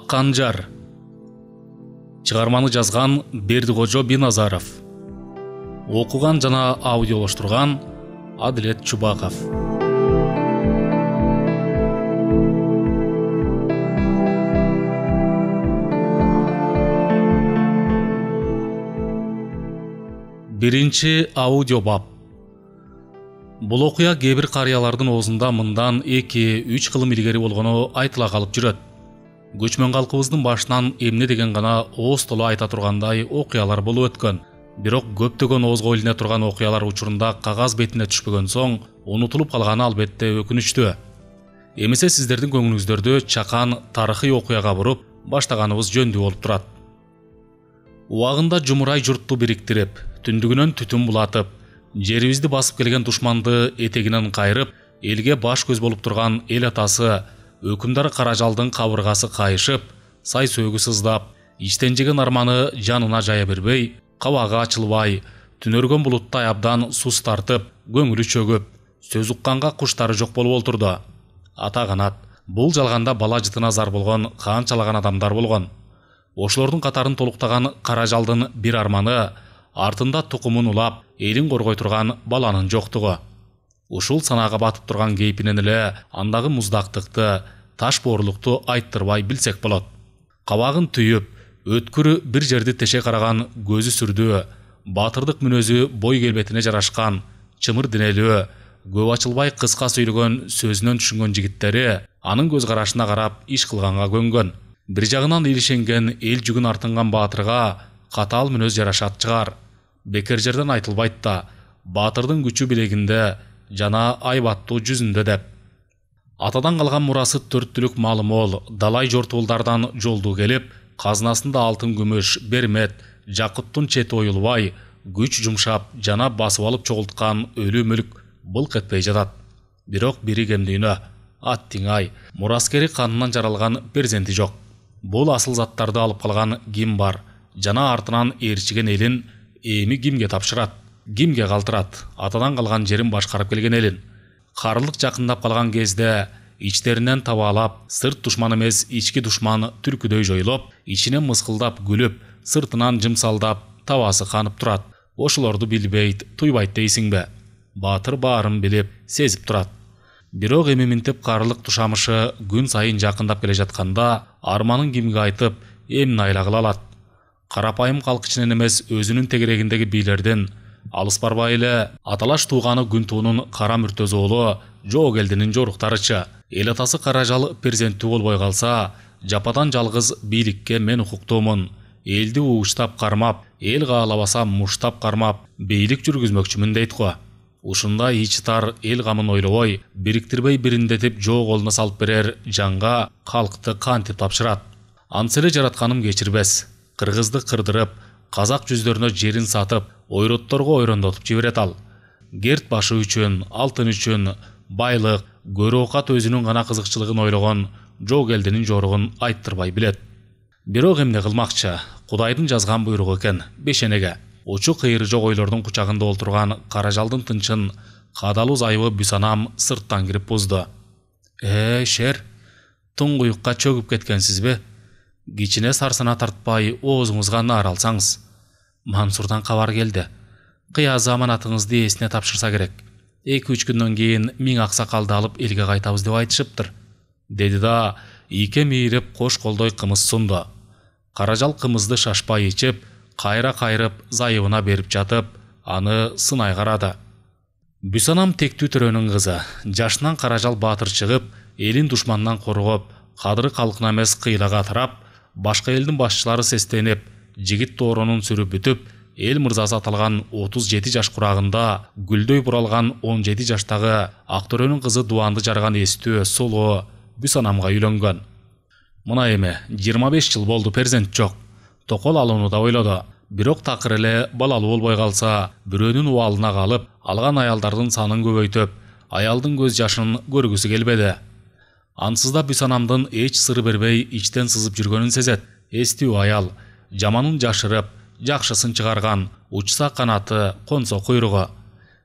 Ак Канжар. Чыгарманы жазган Бердикожо Биназаров. Окуган жана аудиолоштурган Адилет Чубаков. Биринчи аудиобап. Бул окуя кээ бир карыялардын оозунда мындан 2-3 кылым илгери болгону айтыла калып жүрөт. Көчмөн калкыбыздын башынан эмне деген гана ооз толо айта тургандай окуялар болуп өткөн. Бирок көптөгөн оозго илине турган окуялар учурунда кагаз бетине түшпөгөн соң унутулуп калганы албетте өкүнүчтүү. Эмесе сиздердин көңүлүңүздөрдү чакан тарыхый окуяга буруп баштаганыбыз жөндүү болуп турат. Убагында жумурай журтту бириктирип, түндүгүнөн түтүн булатып, жерибизди басып келген душманды этегинен кайрып, элге баш көз болуп турган эл атасы өкүмдар Каражалдын кабыргасы кайышып, сай сөөгү сыздап, ичтен жеген арманы жанына жая бербей, кабагы ачылбай, түнөргөн булуттай абдан сус тартып, көңүлү чөгүп, сөз укканга куштары жок болуп олтурду. Ата канат, бул жалганда бала жытына зар болгон канчалаган адамдар болгон. Ошолордун катарын толуктаган Каражалдын бир арманы артында тукумун улап, элин коргой турган баланын жоктугу. Ушул санаага батып турган кейпинен эле андагы муздактыкты, таш боорлукту айттырбай билсек болот. Кабагын түйүп, өткүрү бир жерди теше караган көзү сүрдүү, батырдык мүнөзү бой келбетине жарашкан, чымыр денелүү, көп ачылбай кыска сүйлөгөн сөзүнөн түшүнгөн жигиттери анын көз карашына карап иш кылганга көнгөн. Бир жагынан илишенген эл жүгүн артынган баатырга катаал мүнөз жарашат чыгар. Бекер жерден айтылбайт да, баатырдын күчү билегинде, жана айбаттуу жүзүндө деп. Атадан калган мурасы төрттүлүк малы мол, далай жортуулдардан жолду келип, казынасында алтын күмүш, бермет, жакыттын чети оюлбай, күч жумшап, жана басып алып чогулткан өлүү мүлк былк этпей жатат. Бирок бири кемдүүнө, аттиңай, мураскери канынан жаралган перзенти жок. Бул асыл заттарды алып калган ким бар, жана артынан ээрчиген элин эми кимге тапшырат? Кимге калтырат? Атадан калган жерин башкарып келген элин. Карылык жакындап калган кезде ичтеринен табаалап, сырт душман эмес ички душман түркүдөй жоюлуп, ичинен мыскылдап күлүп, сыртынан жымсалдап, табасы канып турат. Ошолорду билбейт, туйбайт дейсиңби? Баатыр баарын билип, сезип турат. Бирок эми минтип карылык тушамышы күн сайын жакындап келе жатканда, арманын кимге айтып, эмне айла кыла алат? Карапайым калк ичинен эмес өзүнүн тегерегиндеги бийлердин, алыс барбай эле аталаш тууганы Күнтуунун кара мүртөз оолу Жоогелдинин жоруктарычы. Эл атасы Каражал перзенттүү болбой калса, жападан жалгыз бийликке мен укуктуумун. Элди угуштап кармап, эл каалабаса муштап кармап, бийлик жүргүзмөкчүмүн дейт го. Ушундай ичи тар эл камын ойлобой, бириктирбей бириндетип жоо колуна салып берер жанга калкты кантип тапшырат? Антса эле жаратканым кечирбес. Кыргызды кырдырып, казак жүздөрүнө жерин сатып, ойротторго ойрондотуп жиберет ал. Керт башы үчүн, алтын үчүн, байлык, көрө оокат өзүнүн гана кызыкчылыгын ойлогон Жоогелдинин жоругун айттырбай билет. Бирок эмне кылмакчы? Кудайдын жазган буйругу экен, бешенеге. Учу кыйры жок ойлордун кучагында олтурган Каражалдын тынчын кадалуу зайыбы Бүсанам сырттан кирип бузду. Шер, туңгуюкка чөгүп кеткенсизби? Кичине сарсана тартпай оозуңузга наар алсаңыз. Мансурдан кабар келди. Кыязы аманатыңызды эсине тапшырса керек. 2-3 күндөн кийин 1000 аксакалды алып элге кайтабыз деп айтышыптыр, деди да ийке мийирип кош колдой кымыз сунду. Каражал кымызды шашпай ичип, кайра кайрып зайыбына берип жатып, аны сынай карады. Бүсанам тектүү төрөнүн кызы. Жашынан Каражал баатыр чыгып, элин душмандан коргоп, кадыры калкына эмес кыйлага тарап, башка элдин башчылары сестенип, жигит дооронун сүрүп бүтүп, эл мырзасы аталган 37 жаш курагында гүлдөй буралган 17 жаштагы Актөрөнүн кызы Дуанды жарган эстүү соло Бүсанамга үйлөнгөн. Мына эми 25 жыл болду перзент жок. Токол алууну да ойлоду. Бирок такыр эле балалуу болбой калса, бирөөнүн убалына калып, алган аялдардын санын көбөйтүп, аялдын көз жашын көргүсү келбеди. Ансыз да Бүсанамдын эч сыры бербей ичтен сызып жүргөнүн сезет. Эстүү аял, жаманын жашырып, жакшысын чыгарган, учса канаты, консо куйругу.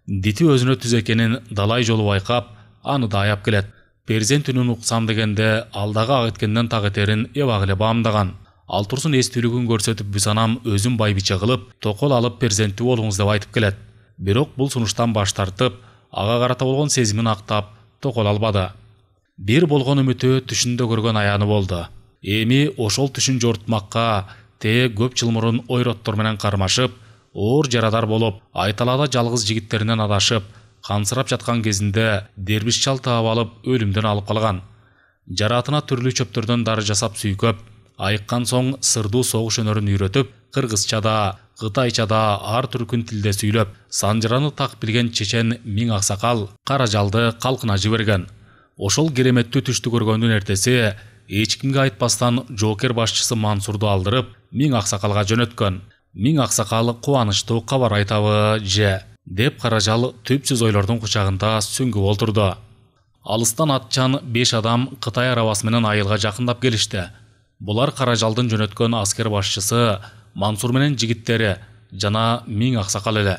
Дити өзүнө түз экенин далай жолу байкап, аны да аяп келет. перзент үнүн уксам дегенде алдагы ак эткенден так этерин эбак эле баамдаган. Ал турсун эстүүлүгүн көрсөтүп биз анам өзүн байбиче кылып, токол алып перзенттүү болуңуз деп айтып келет. Бирок бул сунуштан баш тартып, ага карата болгон сезимин актап, токол албады. Бир болгон үмүтү түшүндө көргөн аяны болду. Эми ошол түшүн жортмакка те көп жыл мурун ойроттор менен кармашып, оор жарадар болуп, айталада жалгыз жигиттеринен адашып, кансырап жаткан кезинде дербиш чал таап алып өлүмдөн алып калган. Жаратына түрлүү чөптөрдөн дары жасап сүйкөп, айыккан соң сырдуу согуш өнөрүн үйрөтүп, кыргызчада, кытайчада ар түркүн тилде сүйлөп, санжыраны так билген чечен Миң Аксакал Каражалды калкына жиберген. Ошол кереметтүү түштү көргөндүн эртеси эч кимге айтпастан жоокер башчысы Мансурду алдырып, Миң Аксакалга жөнөткөн. Миң Аксакал кубанычтуу кабар айтабы же деп Каражал түпсүз ойлордун кучагында сүңгүп отурду. Алыстан атчан 5 адам Кытай арабасы менен айылга жакындап келишти. Булар Каражалдын жөнөткөн аскер башчысы Мансур менен жигиттери жана Миң Аксакал эле.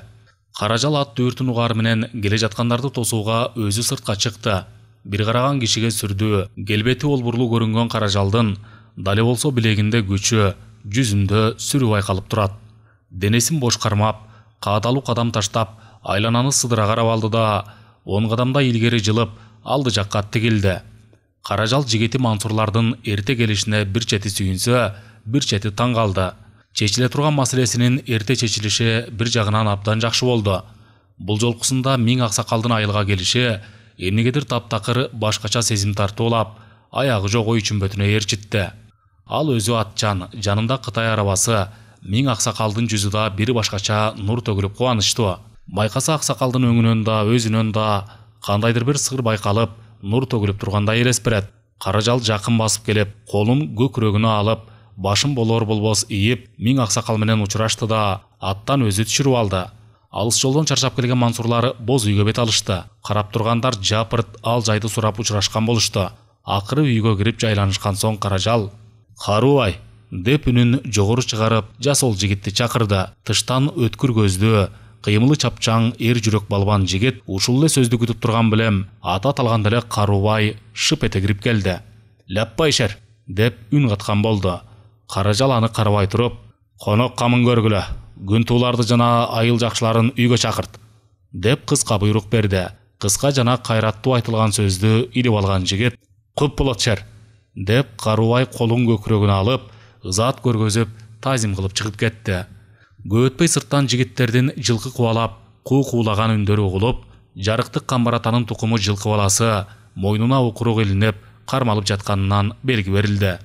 Каражал ат дүртүн угары менен келе жаткандарды тосууга өзү сыртка чыкты. Бир караган кишиге сүрдүү, келбети олбурлуу көрүнгөн Каражалдын дали болсо билегинде күчү, жүзүндө сүрүү байкалып турат. Денесин бош кармап, каадалуу кадам таштап, айлананы сыдыра карап алды да 10 кадамдай илгери жылып, алды жакка тигилди. Каражал жигити Мансурлардын эрте келишине бир чети сүйүнсө, бир чети таң калды. Чечиле турган маселесинин эрте чечилиши бир жагынан абдан жакшы болду. Бул жолкусунда Миң Аксакалдын айылга келиши эмнегедир таптакыр башкача сезим тартуулап, аягы жок ой чүмбөтүнө ээрчитти. Ал өзү атчан, жанында Кытай арабасы, Миң Аксакалдын жүзү да бир башкача нур төгүлүп кубанычтуу. Байкаса Аксакалдын өңүнөн да, өзүнөн да кандайдыр бир сыр байкалып, нур төгүлүп тургандай элес берет. Каражал жакын басып келип, колун көкүрөгүнө алып, башын болор болбос ийип, Миң Аксакал менен учурашты да аттан өзү түшүрүп алды. Алыс жолдон чарчап келген мансурлар боз үйгө бет алышты. Карап тургандар жапырт ал жайды сурап учурашкан болушту. Акыры үйгө кирип жайланышкан соң Каражал «Карубай» деп үнүн жогору чыгарып, жасол жигитти чакырды. Тыштан өткүр көздүү, кыймылы чапчаң эр жүрөк балбан жигит ушул эле сөздү күтүп турган билем ата аталганда эле Карубай шып эте кирип келди. «Ляппайшер» деп үн каткан болду. Каражал аны карабай туруп «Конок камын көргүлө, күнтууларды жана айыл жакшыларын үйгө чакырт» деп кыска буйрук берди. Кыска жана кайраттуу айтылган сөздү илип алган жигит «Куп болот шер» деп Карубай колун көкүрөгүнө алып, ызаат көргөзүп, тазим кылып чыгып кетти. Көп өтпөй сырттан жигиттердин жылкы кубалап, куу-куулаган үндөрү угулуп, жарыктык камбаратанын тукуму жылкы баласы мойнуна укурук илинип, кармалып жатканынан белги берилди.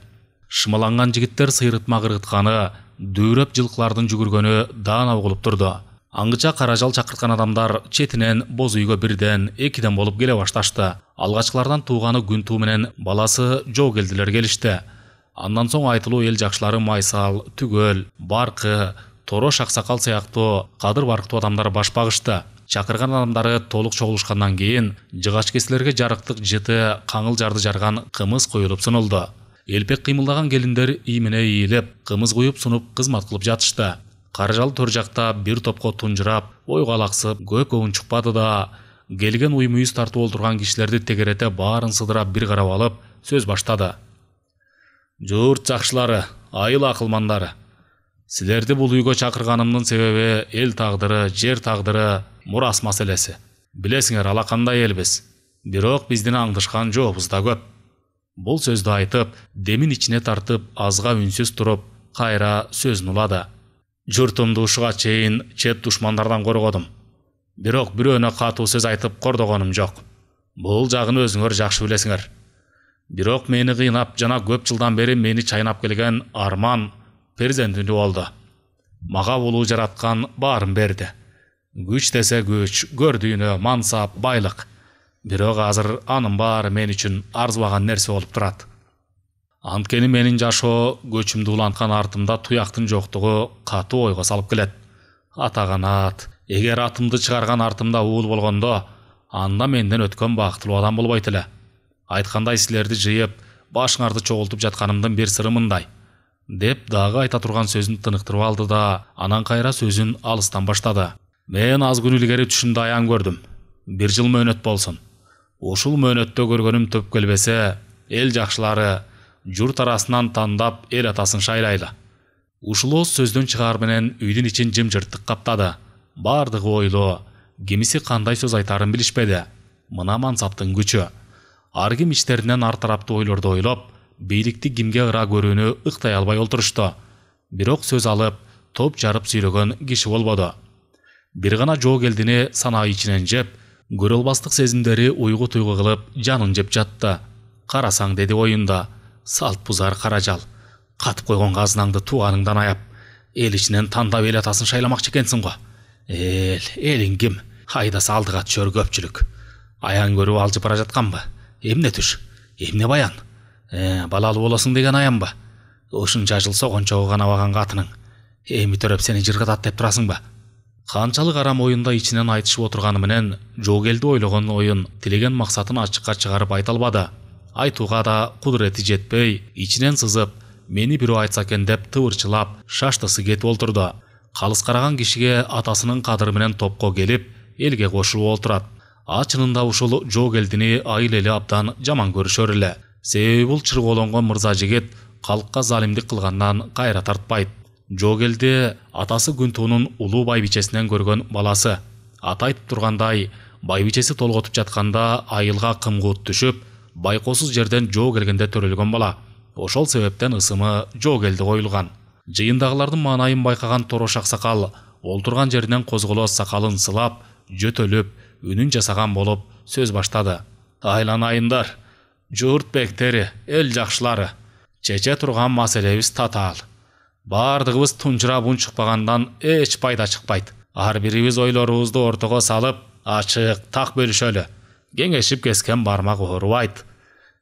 Шымаланган жигиттер сыйрытма кыргытканы, дүүрөп жылкылардын жүгүргөнү даана угулуп турду. Аңгыча Каражал чакырткан адамдар четинен боз үйгө бирден, экиден болуп келе башташты. Алгачкылардан тууганы Күнтүү менен баласы Жоогелдилер келишти. Андан соң айтылуу эл жакшылары Майсал, Түгөл, Баркы, Торош Аксакал сыяктуу кадыр барктуу адамдар баш багышты. Чакырган адамдары толук чогулушкандан кийин жыгач-кесилерге жарыктык жыты, каңыл жарды жарган кымыз коюлуп сунулду. Элпек кыймылдаган келиндер иймине ийилип, кымыз куюп сунуп кызмат кылып жатышты. Каражал төр жакта бир топко тунжурап, ойго алаксып, көп унчукпады да, келген уй-мүйүз тартып олтурган кишилерди тегерете баарын сыдырап бир карап алып, сөз баштады. «Журт жакшылары, айыл акылмандары, силерди бул үйгө чакырганымдын себеби эл тагдыры, жер тагдыры, мурас маселеси. Билесиңер, алакандай элбиз. Бирок биздин аңдышкан жообуз да көп». Бул сөздү айтып, демин ичине тартып, азга үнсүз туруп, кайра сөзүн улады. «Журтумду ушуга чейин чет душмандардан коргодум. Бирок бирөөнө катуу сөз айтып кордогонум жок. Бул жагын өзүңөр жакшы билесиңер. Бирок мени кыйнап жана көп жылдан бери мени чайнап келген арман перзентиндүү болду. Мага булуу жараткан баарын берди. Күч десе күч, көрдүйнө, мансап, байлык. Бирок азыр анын баары мен үчүн арзыбаган нерсе болуп турат. Анткени менин жашоо көчүмдү уланткан артымда туяктын жоктугу катуу ойго салып келет. Атаганат, эгер атымды чыгарган артымда уул болгондо, анда менден өткөн бактылуу адам болбойт эле. Айткандай силерди жыйып, башыңарды чогултуп жатканымдын бир сыры мындай» деп дагы айта турган сөзүн тыныктырып алды да, анан кайра сөзүн алыстан баштады. «Мен аз күн илгери түшүмдө аян көрдүм. 1 жыл мөөнөт болсун. Ушул мөөнөттө көргөнүм төп келбесе, эл жакшылары журт арасынан тандап эл атасын шайлайлы. Ушул сөздөн чыгаар менен үйдүн ичин жымжырттык каптады. Бардыгы ойлоо, кимиси кандай сөз айтарын билишпеди. Мына мансаптын күчү. Ар ким ичтеринен ар тараптуу ойлорду ойлоп, бийликти кимге ыра көрүүнү ыктай албай олтурушту. Бирок сөз алып, топ жарып сүйлөгөн киши болбоду. Бир гана Жоогелдини санаа ичинен жеп, көрө албастык сезимдери уйгу-туйгу кылып жанын жеп жатты. Карасаң, деди оюнда, салт бузар каражал. Катып койгон казынаңды тууганыңдан аяп, эл ичинен тандап эл атасын шайламакчы экенсиң го. Элиң ким? Айдаса алдыга түшөр көпчүлүк. Аян көрүп алжып бара жатканбы? Эмне түш? Эмне баян? Балалуу болосуң деген аянбы? Ушунча жыл согончогу канабаган катының. Эми төрөп сени жыргатат деп турасыңбы? Канчалык арам оюнда ичинен айтышып отурганы менен Жоогелди ойлогон оюн, тилеген максатын ачыкка чыгарып айта албады. Айтууга да кудурети жетпей, ичинен сызып, мени бирөө айтса экен деп тыбырчылап, шаштысы кетип олтурду. Калыс караган кишиге атасынын кадыры менен топко келип, элге кошулуп олтурат. Чынында ушул Жоогелдини айыл эли абдан жаман көрүшөр эле. Себеби бул чырголонгон мырза жигит калкка залимдик кылгандан кайра тартпайт. Жоогелди атасы Күнтуунун улуу байбичесинен көргөн баласы. Ата айтып тургандай, байбичеси толготуп жатканда айылга кымгуут түшүп, байкосуз жерден жоо келгенде төрөлгөн бала. Ошол себептен ысымы Жоогелди коюлган. Жыйындагылардын маанайын байкаган Торош аксакал олтурган жеринен козголо сакалын сылап, жөтөлүп, үнүн жасаган болуп сөз баштады. Айланайындар, журт бектери, эл жакшылары, чече турган маселебиз татаал. Бардыгыбыз тунчурап унчукпагандан эч пайда чыкпайт. Ар бирибиз ойлорубузду ортого салып, ачык так бөлүшөлү. Кеңешип кескен бармак оорубайт.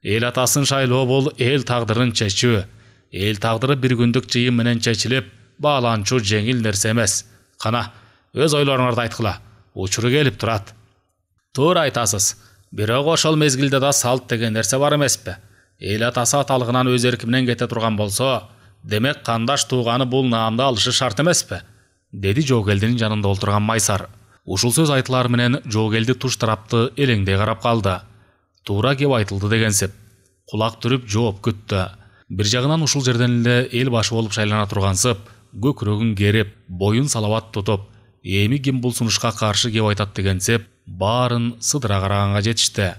Эл атасын шайлоо бул эл тагдырын чечүү. Эл тагдыры бир күндүк жыйын менен чечилип, бааланчу жеңил нерсе эмес. Кана, өз ойлоруңарды айткыла. Учуру келип турат. Туура айтасыз. Бирок ошол мезгилде да салт деген нерсе бар эмеспи? Эл атасы аталыгынан өз эрки менен кете турган болсо, демек кандаш тууганы бул наамды алышы шарт эмеспи? Деди Жоогелдинин жанында олтурган Майсар. Ушул сөз айтылар менен Жоогелди туш тарапты элеңдей карап калды. Туура кеп айтылды дегенсип, кулак түрүп жооп күттү. Бир жагынан ушул жерден эле эл башы болуп шайлана тургансып, көкүрөгүн керип, боюн салабат тутуп, эми ким бул сунушка каршы кеп айтат дегенсип, баарын сыдыра караганга жетишти.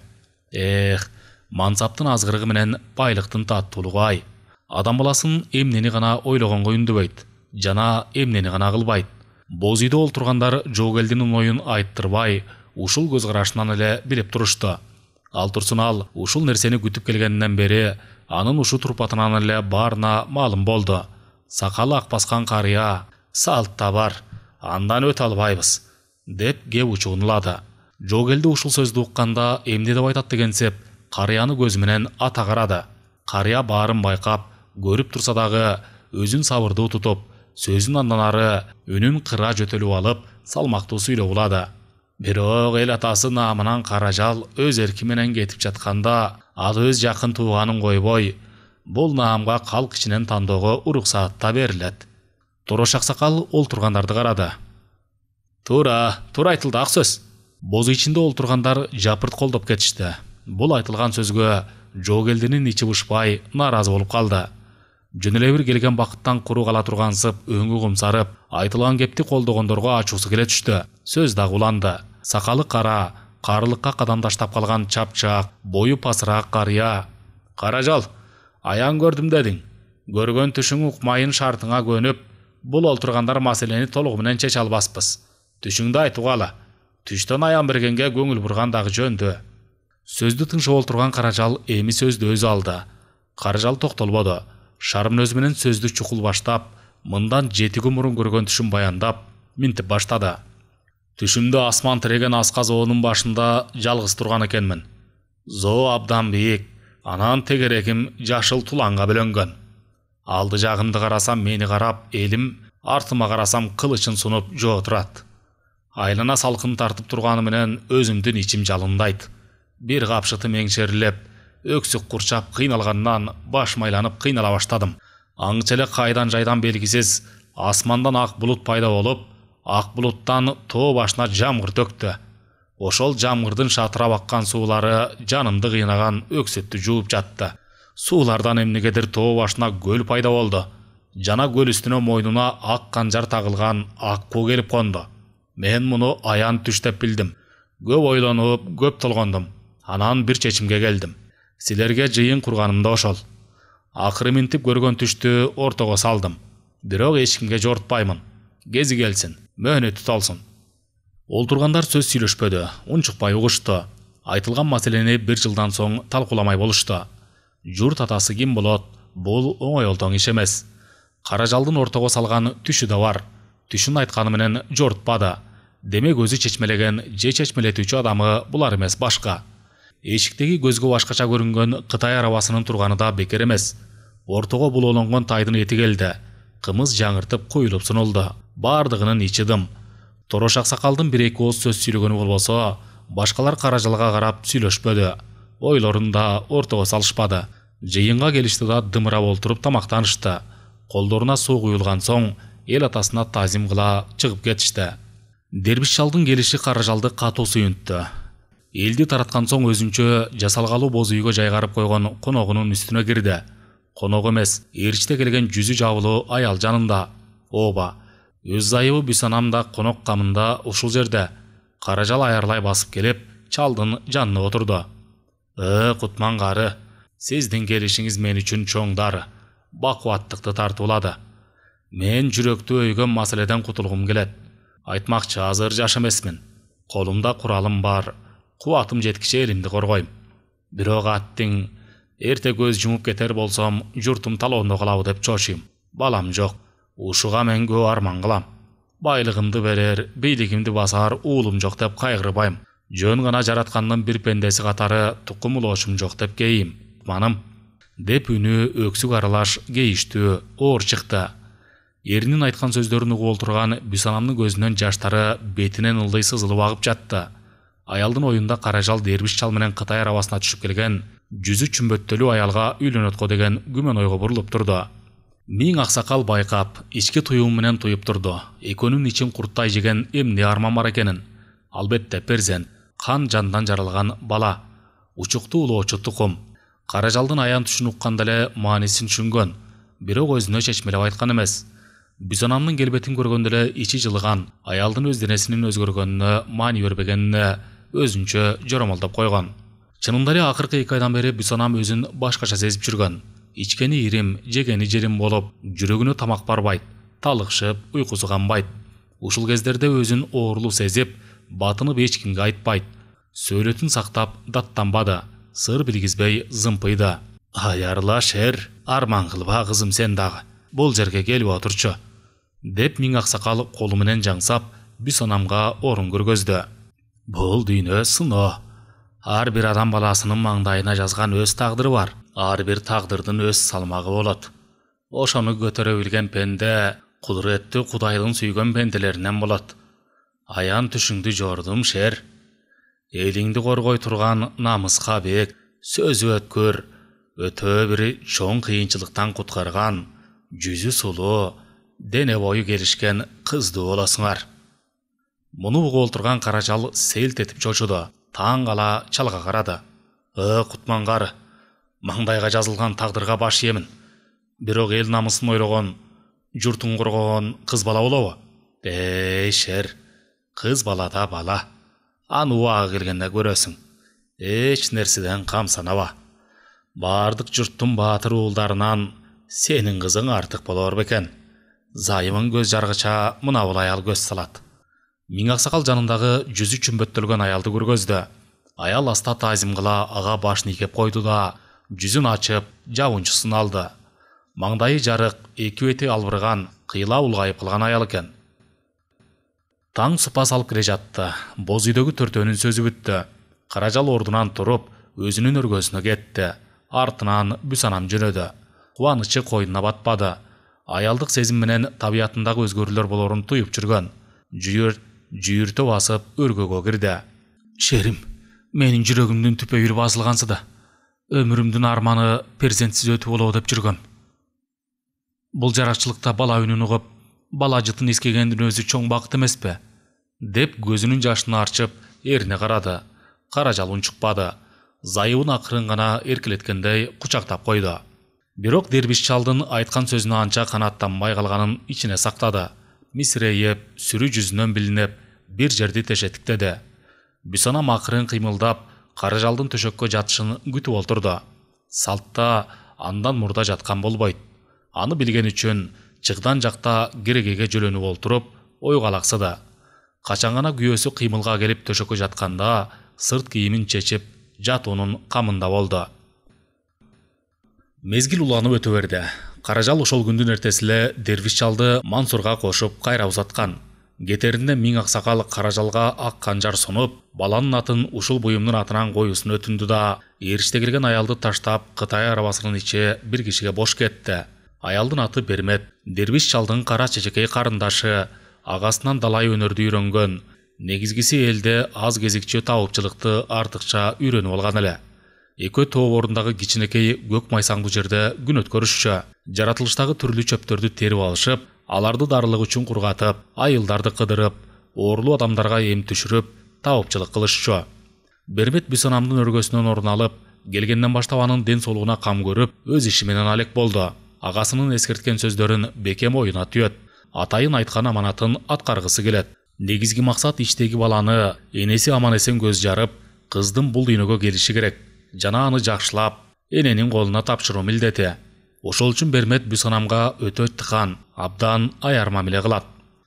Мансаптын азгырыгы менен байлыктын таттуулугу ай. Адам баласын эмнени гана ойлогонго үндүбөйт, жана эмнени гана кылбайт. Боз үйдө олтургандар Жоогелдинин оюн айттырбай, ушул көз карашынан эле билип турушту. Ал турсун ал ушул нерсени күтүп келгенден бери анын ушу турпатынан эле баарына маалым болду. Сакалы ак баскан карыя, салтта бар, андан өтө албайбыз, деп кеп учугунулады. Жоогелди ушул сөздү укканда эмне деп айтат дегенсип, карыяны көзү менен ата карады. Карыя баарын байкап, көрүп турса дагы өзүн сабырдуу тутуп, сөзүн андан ары үнүн кыра жөтөлүп алып, салмактуу сүйлөп улады. Бирок эл атасы наамынан каражал өз эрки менен кетип жатканда, ал өз жакын тууганын койбой, бул наамга калк ичинен тандоого уруксаат да берилет. Торош аксакал олтургандарды карады. Туура айтылды ак сөз. Боз ичинде олтургандар жапырт колдоп кетишти. Бул айтылган сөзгө Жоогелдинин ичи бушпай нааразы болуп калды. Жөн эле бир келген бакыттан куру кала тургансып, өңү кумсарып, айтылган кепти колдогондорго ачуусу келе түштү. Сөз дагы уланды. Сакалы кара, карылыкка кадам таштап калган чапчак, бою пасыраак карыя. Каражал, аян көрдүм дедиң. Көргөн түшүң укмайын шартыңа көнүп, бул олтургандар маселени толугу менен чече албаспыз. Түшүңдү айтугала. Түштөн аян бергенге көңүл бурган дагы жөндү. Сөздү тыңшап олтурган Каражал эми сөздү өзү алды. Каражал токтолбоду. Шармын өзү менен сөздү чукул баштап, мындан 7 күн мурун көргөн түшүн баяндап, минтип баштады. Түшүмдө асман тиреген аска зоонун башында жалгыз турган экенмин. Зоо абдан бийик, анан тегерегим жашыл туланга бөлөнгөн. Алды жагымды карасам мени карап элим, артыма карасам кылычын сунуп жоо турат. Айлана салкын тартып турганы менен өзүмдүн ичим жалындайт. Бир капшыты меңшерилеп, өксүк курчап кыйналгандан баш майланып кыйнала баштадым. Аңчы эле кайдан жайдан белгисиз асмандан ак булут пайда болуп, ак булуттан тоо башына жамгыр төктү. Ошол жамгырдын шатырап аккан суулары жанымды кыйнаган өксөттү жууп жатты. Суулардан эмнегедир тоо башына көл пайда болду. Жана көл үстүнө мойнуна ак канжар тагылган Аккуу келип конду. Мен муну аян түш деп билдим. Көп ойлонуп, көп толгондум. Анан бир чечимге келдим. Силерге жыйын курганымда ошол. Акыры минтип көргөн түштү ортого салдым. Бирок эч кимге жортпаймын. Кези келсин, мөөнөтү толсун. Олтургандар сөз сүйлөшпөдү, унчукпай угушту. Айтылган маселени бир жылдан соң талкууламай болушту. Журт атасы ким болот? Бул оңой олтоң иш эмес. Каражалдын ортого салган түшү да бар. Түшүн айтканы менен жортпады. Демек өзү чечмелеген же чечмелетүүчү адамы булар эмес башка. Эшиктеги көзгө башкача көрүнгөн Кытай арабасынын турганы да бекер эмес. Ортого булоолонгон тайдын эти келди. Кымыз жаңыртып коюлуп сунулду. Бардыгынын ичи дым. Торош аксакалдын бир-эки ооз сөз сүйлөгөнү болбосо, башкалар Каражалга карап сүйлөшпөдү. Ойлорун да ортого салышпады. Жыйынга келишти да дымырап олтуруп тамактанышты. Колдоруна суу куюлган соң эл атасына тазим кыла чыгып кетишти. Дербиш шалдын келиши Каражалды катуу сүйүнттү. Элди тараткан соң өзүнчө жасалгалуу боз үйгө жайгарып койгон коногунун үстүнө кирди. Конок эмес, ээрчите келген жүзү жабылуу аял жанында. Ооба, өз зайыбы Бүсанам да конок камында ушул жерде. Каражал аярлай басып келип, чалдын жанына отурду. Кутман кары, сиздин келишиңиз мен үчүн чоң дар, бакубаттыкты тартуулады. Мен жүрөктү өйгөн маселеден кутулгум келет. Айтмакчы, азыр жаш эмесмин. Колумда куралым бар. Кубатым жеткиче элимди коргойм. Бирок аттиң эрте көз жумуп кетер болсом, журтум талоондо калабы деп чочуйм. Балам жок. Ушуга мен көп арман кылам. Байлыгымды берер, бийлигимди басар уулум жок деп кайгырбайм. Жөн гана жараткандын бир пендеси катары тукум улоошум жок деп кейим. Маным, деп үнү өксүк аралаш кейиштүү, оор чыкты. Эринин айткан сөздөрүн угуп олтурган Бүсанамдын көзүнөн жаштары бетинен ылдый сызылып агып жатты. Аялдын оюнда Каражал дербиш чал менен Кытай арабасына түшүп келген жүзү чүмбөттөлүү аялга үйлөнөткө деген күмөн ойго бурулуп турду. Миң аксакал байкап, ички туюм менен туюп турду. Экөөнүн ичин курттай жеген эмне арман бар экенин. Албетте перзент, кан жандан жаралган бала, учуктуу улоочу тукум. Каражалдын аян түшүн укканда эле маанисин түшүнгөн, бирок өзүнө чечмелеп айткан эмес. Бүсанамдын келбетин көргөндө эле ичи жылыган, аялдын өз денесинин өзгөргөнүнө маани бербегенине өзүнчө жоромолдоп койгон. Чынында эле акыркы 2 айдан бери Бүсанам өзүн башкача сезип жүргөн. Ичкени ирим, жегени жерим болуп, жүрөгүнө тамак барбайт, талыкшып, уйкусу канбайт. Ушул кездерде өзүн оорлуу сезип, батынып эч кимге айтпайт. Сөөлөтүн сактап даттанбады, сыр билгизбей зымпыйды. Аярла шер, арман кылба кызым сен дагы. Бул жерге келип отурчу, деп миң аксакал колу менен жаңсап, Бүсанамга орун көргөздү. Бул дүйнө сыноо. Ар бир адам баласынын маңдайына жазган өз тагдыры бар. Ар бир тагдырдын өз салмагы болот. Ошону көтөрө билген пенде кудуреттүү Кудайдын сүйгөн пенделеринен болот. Аян түшүңдү жордум шер. Элиңди коргой турган намыска бек, сөзү өткөр, өтө бир чоң кыйынчылыктан куткарган, жүзү сулуу, дене бою келишкен кыздуу болосуңар. Муну угуп олтурган Каражал селт этип чочуду. Таң кала чалга карады. Кутман кары, маңдайга жазылган тагдырга баш ийемин. Бирок эл намысын ойлогон, журтун коргогон кыз бала болобу? Шер, кыз бала да бала. Аны убагы келгенде көрөсүң. Эч нерседен камсанаба. Бардык журттун баатыр уулдарынан сенин кызың артык болор бекен. Зайымын көз жаргыча мына бул аял көз салат. Миң аксакал жанындагы жүзү чүмбөттөлгөн аялды көргөздү. Аял аста тазим кыла ага башын ийкеп койду да, жүзүн ачып, жабынчысын алды. Маңдайы жарык, эки бети албырган, кыйла улгайып калган аял экен. Таң сыпа салып келе жатты. Боз үйдөгү төртөөнүн сөзү бүттү. Каражал ордунан туруп, өзүнүн өргөсүнө кетти. Артынан Бүсанам жөнөдү. Кубанычы койнуна батпады. Аялдык сезим менен табиятындагы өзгөрүүлөр болорун туюп жүргөн. Жүйүртө басып өргөгө кирди. Шерим, менин жүрөгүмдүн түпөйүрү басылгансыды. Өмүрүмдүн арманы перзентсиз өтүп болобу деп жүргөм. Бул жаракчылыкта бала үнүн угуп, бала жытын эскегендин өзү чоң бакыт эмеспи? Деп көзүнүн жашын арчып, эрине карады. Каражал унчукпады. Зайыбын акырын гана эркелеткендей кучактап койду. Бирок дербиш чалдын айткан сөзүнө анча канааттанбай калганын ичине сактады. Мисирейип, сүрү жүзүнөн билинип, бир жерди тешеттиктеди. Бисанам акырын кыймылдап, каражалдын төшөккө жатышын күтүп олтурду. Салтта андан мурда жаткан болбойт. Аны билген үчүн чыгдан жакта керегеге жөлөнүп олтуруп, ойго алаксыды. Качан гана күйөөсү кыймылга келип төшөккө жатканда, сырт кийимин чечип, жатуунун камында болду. Мезгил уланып өтө берди. Каражал ошол күндүн эртесиле дервиш чалды Мансурга кошуп кайра узаткан. Кетеринде миң аксакал каражалга ак канжар сунуп, баланын атын ушул буюмдун атынан коюусун өтүндү да, эриште келген аялды таштап, Кытай арабасынын ичи бир кишиге бош кетти. Аялдын аты Бермет, дервиш чалдын кара чечекей карындашы, агасынан далай өнөрдү үйрөнгөн. Негизгиси элде аз кезикчи табыпчылыкты артыкча үйрөнүп алган эле. Экөө тоо борундагы кичинекей көк майсаңдуу жерде күн өткөрүшчү. Жаратылыштагы түрлүү чөптөрдү терип алышып, аларды дарылык үчүн кургатып, айылдарды кыдырып, оорулуу адамдарга эм түшүрүп, табыпчылык кылышчу. Бермет Бисанамдын өргөсүнөн орун алып, келгенден баштап анын ден соолугуна кам көрүп, өз иши менен алек болду. Агасынын эскерткен сөздөрүн бекем оюна түйөт. Атайын айткан аманатын аткаргысы келет. Негизги максат иштеги баланы энеси аман эсен көз жарып, кыздын бул дүйнөгө келиши керек. Жана аны жакшылап, эненин колуна тапшыруу милдети. Ошол үчүн Бермет Бисанамга өтө тыкан, абдан аяр мамиле кылат.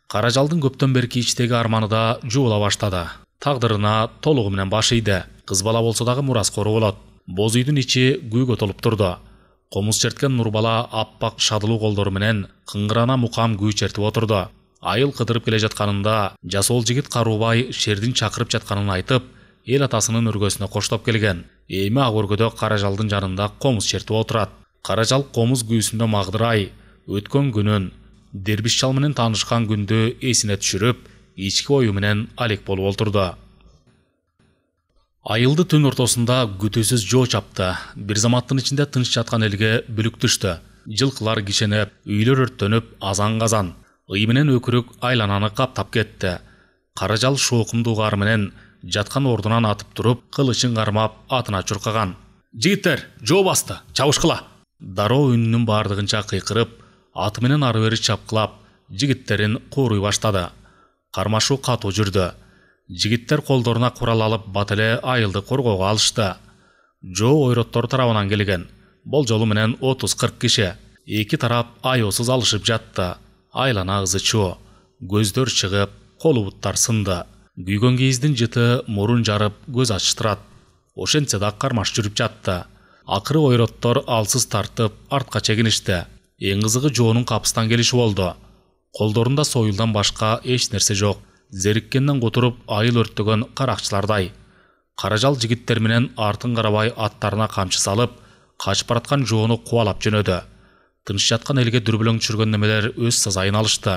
Каражалдын көптөн берки ичтеги арманы да жуула баштады. Тагдырына толугу менен баш ийди. Кыз бала болсо дагы мураскору болот. Боз үйдүн ичи күйгө толуп турду. Комуз черткен Нурбала аппак шадылуу колдору менен кыңгырана мукам күй чертип отурду. Айыл кыдырып келе жатканында жасол жигит Карубай шердин чакырып жатканын айтып, эл атасынын өргөсүнө коштоп келген. Эми ак өргөдө Каражалдын жанында комуз чертип отурат. Каражал комуз күйүүсүндө магдырай, өткөн күнүн, дербиш чал менен таанышкан күндү эсине түшүрүп, ички ою менен алек болуп олтурду. Айылды түн ортосунда күтүүсүз жоо чапты. Бир заматтын ичинде тынч жаткан элге бүлүк түштү. Жылкылар кишенеп, үйлөр өрттөнүп, азан-казан. Ый менен өкүрүк айлананы каптап кетти. Каражал шоокумдуу кар менен жаткан ордунан атып туруп, кылычын кармап, атына чуркаган. «Жигиттер, жоо басты, чабышкыла!» Дароо үнүнүн бардыгынча кыйкырып, аты менен ары бери чапкылап, жигиттерин кууруй баштады. Кармашуу катуу жүрдү. Жигиттер колдоруна курал алып, бат эле айылды коргоого алышты. Жоо ойроттор тарабынан келген. Болжолу менен 30-40 киши. Эки тарап аяосуз алышып жатты. Айлана ызычуу, көздөр чыгып, колу буттар сынды. Күйгөн кийиздин жыты мурун жарып, көз ачыштырат. Ошентсе да кармаш жүрүп жатты. Акыры ойроттор алсыз тартып, артка чегиништи. Эң кызыгы жоонун капыстан келиши болду. Колдорунда союлдан башка эч нерсе жок. Зериккенден которуп айыл өрттөгөн каракчылардай. Каражал жигиттер менен артын карабай аттарына камчы салып, качып бараткан жоону кубалап жөнөдү. Тыныч жаткан элге дүрбөлөң түшүргөн немелер өз сазайын алышты.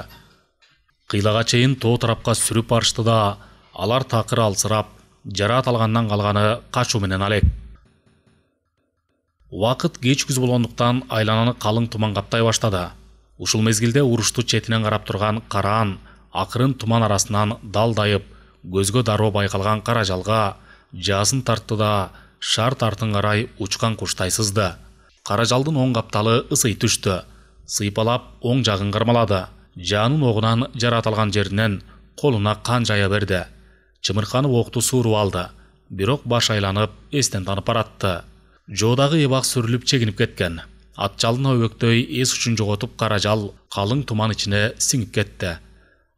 Кыйлага чейин тоо тарапка сүрүп барышты да, алар такыр алсырап, жараат алгандан калганы качуу менен алек. Убакыт кеч күз болгондуктан айлананы калың туман каптай баштады. Ушул мезгилде урушту четинен карап турган Караан акырын туман арасынан далдайып, көзгө дароо байкалган Каражалга жаасын тартты да, шарт артын карай учкан куштай сызды. Каражалдын оң капталы ысый түштү. Сыйпалап оң жагын кармалады. Жаанын огунан жараат алган жеринен колуна кан жая берди. Чымырканып окту сууруп алды. Бирок баш айланып, эстен танып баратты. Жоодагы эбак сүрүлүп чегинип кеткен. Ат жалына өбөктөй эс учун жоготуп Каражал калың туман ичине сиңип кетти.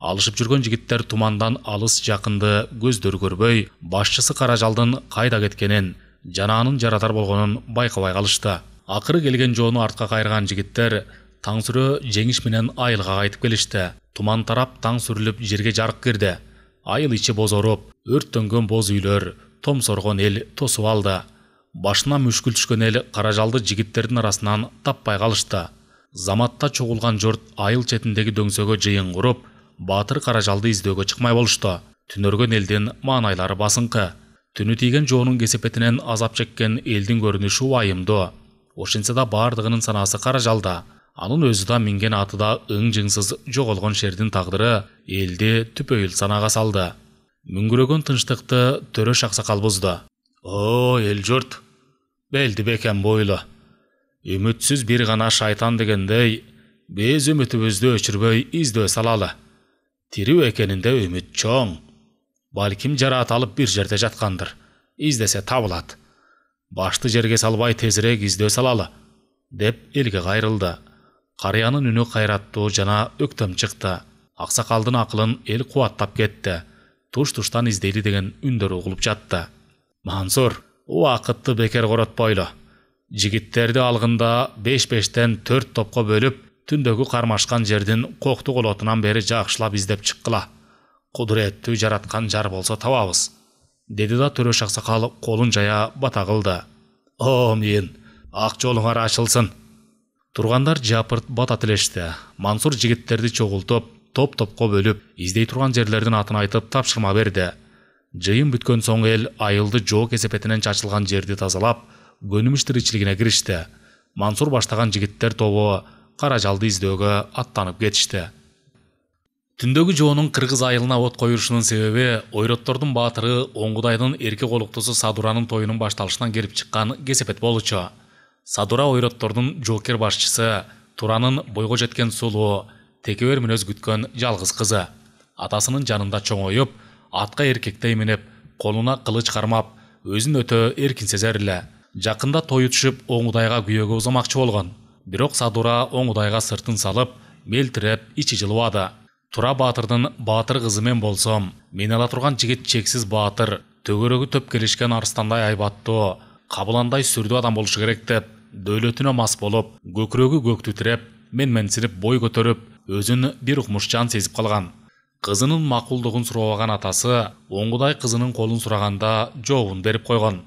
Алышып жүргөн жигиттер тумандан алыс жакынды көздөр көрбөй, башчысы Каражалдын кайда кеткенин, жанаанын жаратар болгонун байкабай калышты. Акыры келген жоону артка кайрган жигиттер таң сүрө жеңиш менен айылга кайтып келишти. Туман тарап таң сүрүлүп жерге жарык кирди. Айыл ичи бозоруп, өрттөнгөн боз үйлөр, томсоргон эл тосуп алды. Башына мүшкүл түшкөн эл Каражалды жигиттердин арасынан таппай калышты. Заматта чогулган журт айыл четиндеги дөңсөгө жыйын куруп, Баатыр Каражалды издөөгө чыкмай болушту. Түнөргөн элдин маанайлары басыңкы. Түнү тийген жоонун кесепетинен азап чеккен элдин көрүнүшү айымдуу. Ошентсе да бардыгынын санаасы Каражалда. Анын өзү да минген аты да ың-жыңсыз жоголгон шердин тагдыры элди түпөйүл санага салды. Мүңгүрөгөн тынчтыкты Төрөш аксакал бузду. О, эл журт, белди бекен бойло. Үмүтсүз бир гана шайтан дегендей, биз үмүтүбүздү өчүрбөй издөө салалы. Тирүү экенинде үмүт чоң. Балким жараталып бир жерде жаткандыр. Издесе табылат. Башты жерге салбай тезирээк издөө салалы, деп элге кайрылды. Карыянын үнү кайраттуу жана өктөм чыкты. Аксакалдын акылын эл кубаттап кетти. Туш-туштан издейли деген үндөр угулуп жатты. Мансур, убакытты бекер коротпойлу. Жигиттерди алгында 5-5тен 4 топко бөлүп, түндөгү кармашкан жердин кокту колотунан бери жакшылап издеп чыккыла. Кудуреттүү жараткан жар болсо табабыз, деди да Төрөш аксакал колун жая бата кылды. Омин, ак жолуңар ачылсын. Тургандар жапырт бата тилешти. Мансур жигиттерди чогултуп, топ-топко бөлүп, издей турган жерлердин атын айтып тапшырма берди. Жыйын бүткөн соң эл айылды жоо кесепетинен чачылган жерди тазалап, көнүмүш тиричилигине киришти. Мансур баштаган жигиттер тобу кара жалды издөөгө аттанып кетишти. Түндөгү жоонун кыргыз айылына от коюшунун себеби ойроттордун баатыры Оңгудайдын эрке колуктусу Садуранын тоюнун башталышынан келип чыккан кесепет болчу. Садура ойроттордун жоокер башчысы, Туранын бойго жеткен сулуу, текебер мүнөз күткөн жалгыз кызы. Атасынын жанында чоңоюп, атка эркектей минип, колуна кылыч кармап, өзүн өтө эркин сезер эле. Жакында той түшүп Оңгудайга күйөөгө узамакчы болгон. Бирок Садура Оңгудайга сыртын салып, мелтиреп, ичи жылыбады. Тура баатырдын баатыр кызы мен болсом, мен ала турган жигит чексиз баатыр, төгөрөгү төп келишкен арстандай айбаттуу, кабыландай сүрдүү адам болушу керек деп, дөөлөтүнө мас болуп, көкүрөгү көктү тиреп, менменсинип бой көтөрүп, өзүн бир укмуш жан сезип калган. Кызынын макулдугун сурабаган атасы Оңгудай кызынын колун сураганда жообун берип койгон.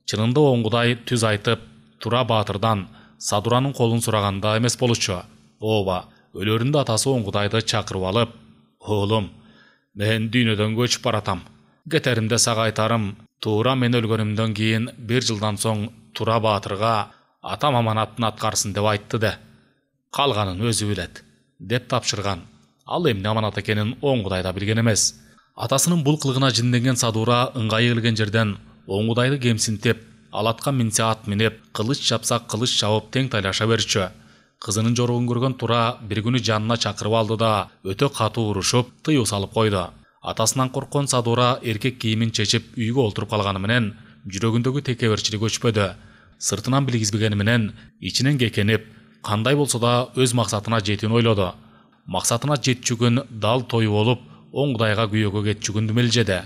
Чынында Оңгудай түз айтып, Тура баатырдан Садуранын колун сураганда эмес болчу. Ооба, өлөрүндө атасы Оңгудайды чакырып алып, "Оолум, мен дүйнөдөн көчүп баратам. Кетеримде сага айтарым, туура мен өлгөнүмдөн кийин 1 жылдан соң Тура баатырга атам аманатын аткарсын деп айтты де. Калганын өзү билет", деп тапшырган. Ал эмне аманат экенин Оңгудай да билген эмес. Атасынын бул кылыгына жинденген Садура ыңгайы келген жерден Оңгудайды кемсинтип, алатка минсе ат минип, кылыч чапса кылыч чабып тең тайлаша берчү. Кызынын жоругун көргөн Тура бир күнү жанына чакырып алды да өтө катуу урушуп, тыюу салып койду. Атасынан корккон Садура эркек кийимин чечип үйгө олтуруп калганы менен жүрөгүндөгү текеберчилик өчпөдү. Сыртынан билгизбегени менен ичинен кекенип, кандай болсо да өз максатына жетүүнү ойлоду. Максатына жетчү күн дал той болуп, Оңгудайга күйөөгө кетчү күндү мелжеди.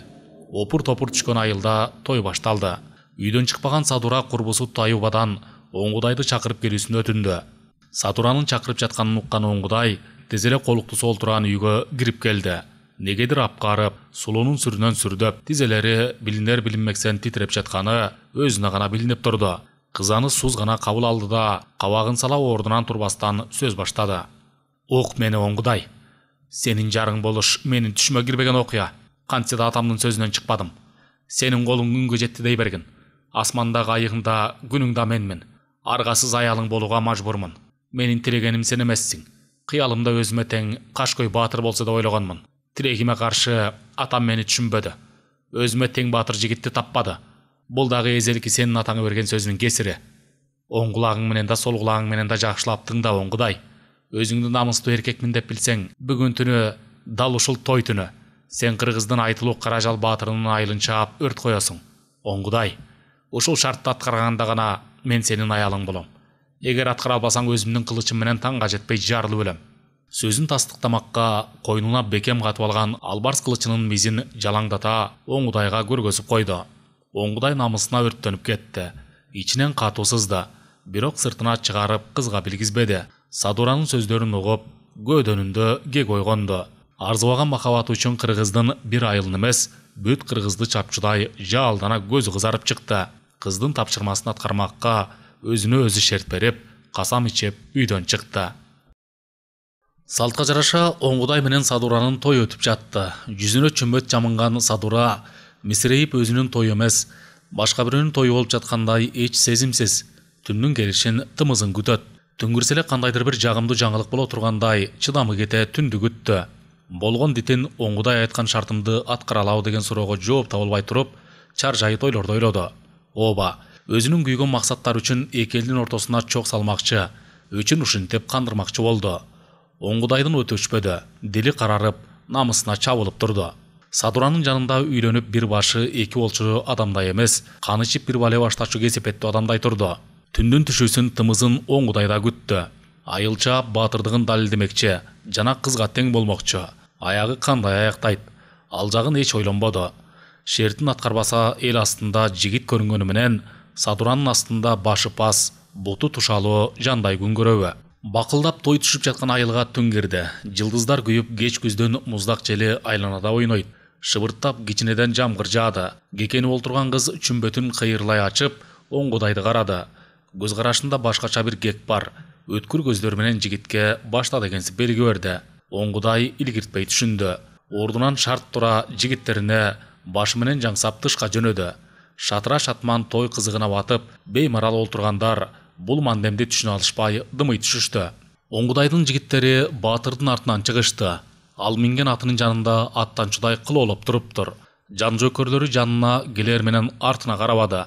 Опур-топур түшкөн айылда той башталды. Үйдөн чыкпаган Садура курбусу Таюбадан Оңгудайды чакырып келүүсүн өтүндү. Садуранын чакырып жатканын уккан Оңгудай тез эле колуктусу олтурган үйгө кирип келди. Негедир апкарып, сулуунун сүрүнөн сүрдөп, тизелери билинер билинмексен титиреп жатканы өзүнө гана билинип турду. Кызаны суз гана кабыл алды да кабагын сала ордунан турбастан сөз баштады. "Ук мени Оңгудай. Сенин жарың болуш менин түшүмө кирбеген окуя. Кантсе да атамдын сөзүнөн чыкпадым. Сенин колуң күнгө жетти дей бергин. Асмандагы айыгың да күнүң да менмин. Аргасыз аялың болууга мажбурмун. Менин тилегеним сен эмессиң. Кыялымда өзүмө тең Кашкой баатыр болсо деп ойлогонмун. Тилегиме каршы атам мени түшүнбөдү. Өзүмө тең баатыр жигитти таппады. Бул дагы эзелки сенин атаңа берген сөзүнүн кесири. Оң кулагың менен да сол кулагың менен да жакшылап тыңда Оңгудай. Өзүңдү намыстуу эркекмин деп билсең, бүгүн түнү дал ушул той түнү сен кыргыздын айтылуу Каражал баатырынын айылын чаап өрт коесуң. Оңгудай, ушул шартты аткарганда гана мен сенин аялың болом. Эгер аткара албасаң өзүмдүн кылычым менен таңга жетпей жарылып өлөм." Сөзүн тастыктамакка койнуна бекем катып алган албарс кылычынын мизин жалаңдата Оңгудайга көргөзүп койду. Оңгудай намысына өрттөнүп кетти. Ичинен катуу сызды. Бирок сыртына чыгарып кызга билгизбеди. Садуранын сөздөрүн угуп, көөдөнүндө кек ойгонду. Арзыбаган махабаты үчүн кыргыздын бир айылын эмес, бүт кыргызды чапчудай жаалдана көзү кызарып чыкты. Кыздын тапшырмасын аткармакка өзүнө өзү шерт берип, касам ичип үйдөн чыкты. Салтка жараша Оңгудай менен Садуранын той өтүп жатты. Жүзүнө чөмбөт жамынган Садура мисирейип өзүнүн тою эмес, башка бирөөнүн тою болуп жаткандай эч сезимсиз, түндүн келишин тымызын күтөт. Түнгүрс эле кандайдыр бир жагымдуу жаңылык боло тургандай чыдамы кете түндү күттү. Болгон дитин оңгудай айткан шартымды аткара алабы деген суроого жооп таба албай туруп, чаржайыт ойлорду ойлоду. Ооба, өзүнүн күйгөн максаттары үчүн эки элдин ортосуна чок салмакчы, өчүн ушинтип кандырмакчы болду. Оңгудайдын өтө өчпөдү, дили карарып, намысына чабылып турду. Садуранын жанында үйлөнүп бир башы эки болчу адамдай эмес, каны ичип бир бале баштачу кесепеттүү адамдай турду. Түндүн түшүүсүн тымызын оңгудайда күттү. Айылча баатырдыгын далилдемекчи, жана кызга тең болмокчу. Аягы кандай аяктайт? Ал жагын эч ойлонбоду. Шертин аткарбаса эл астында жигит көрүнгөнү менен, Садуранын астында башы пас, буту тушалуу жандай күн көрөбү. Бакылдап той түшүп жаткан айылга түн кирди. Жылдыздар күйүп, кеч күздөн муздак жели айланада ойнойт. Шыбырттап кичинеден жамгыр жаады. Кекенип олтурган кыз чүмбөтүн кыйырлай ачып, оңгудайды карады. Көз карашында башкача бир кек бар. Өткүр көздөр менен жигитке башта дегенсип белги берди. Оңгудай илгиртпей түшүндү. Ордунан шарт тура жигиттерине башы менен жаңсап тышка жөнөдү. Шатыра шатман той кызыгына батып, беймарал олтургандар бул мандемди түшүнө алышпай дымый түшүштү. Оңгудайдын жигиттери баатырдын артынан чыгышты. Ал минген атынын жанында аттанчудай кылоолоп туруптур. Жан жөкөрлөрү жанына келер менен артына карабады.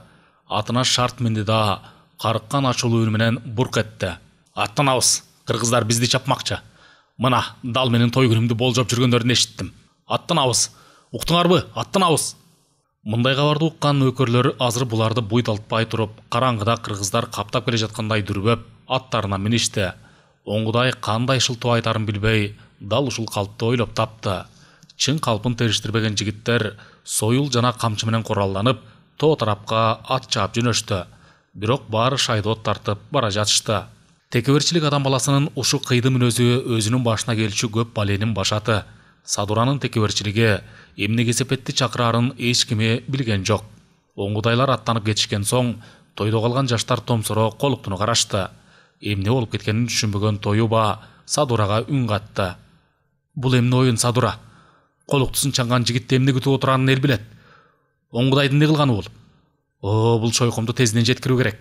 Атына шарт минди да карыккан ачуулуу үн менен бурк этти. Аттанабыз, кыргыздар бизди чапмакчы. Мына дал менен той күнүмдү болжоп жүргөндөрүн эшиттим. Аттанабыз, уктуңарбы, аттанабыз. Мындай кабарды уккан нөкөрлөр азыр буларды буйдалтпай туруп, караңгыда кыргыздар каптап келе жаткандай дүрбөп, аттарына миништи. Оңгудай кандай шылтоо айтарын билбей, дал ушул калпты ойлоп тапты. Чын калпын териштирбеген жигиттер союл жана камчы менен куралланып, тоо тарапка ат чаап жөнөштү. Бирок баары шайдоот тартып бара жатышты. Текеберчилик адам баласынын ушу кыйды мүнөзү өзүнүн башына келчү көп баленин башаты. Садуранын текеберчилиги эмне кесепетти чакырарын эч кими билген жок. Оңгудайлар аттанып кетишкен соң, тойдо калган жаштар томсоро колуктуну карашты. Эмне болуп кеткенин түшүнбөгөн Тоюба Садурага үн катты. Бул эмне оюн, Садура? Колуктусун чаңган жигитти эмне күтүп отуранын эл билет. Оңгудайдын эмне кылганы бул? Бул чойкомду тезден жеткирүү керек.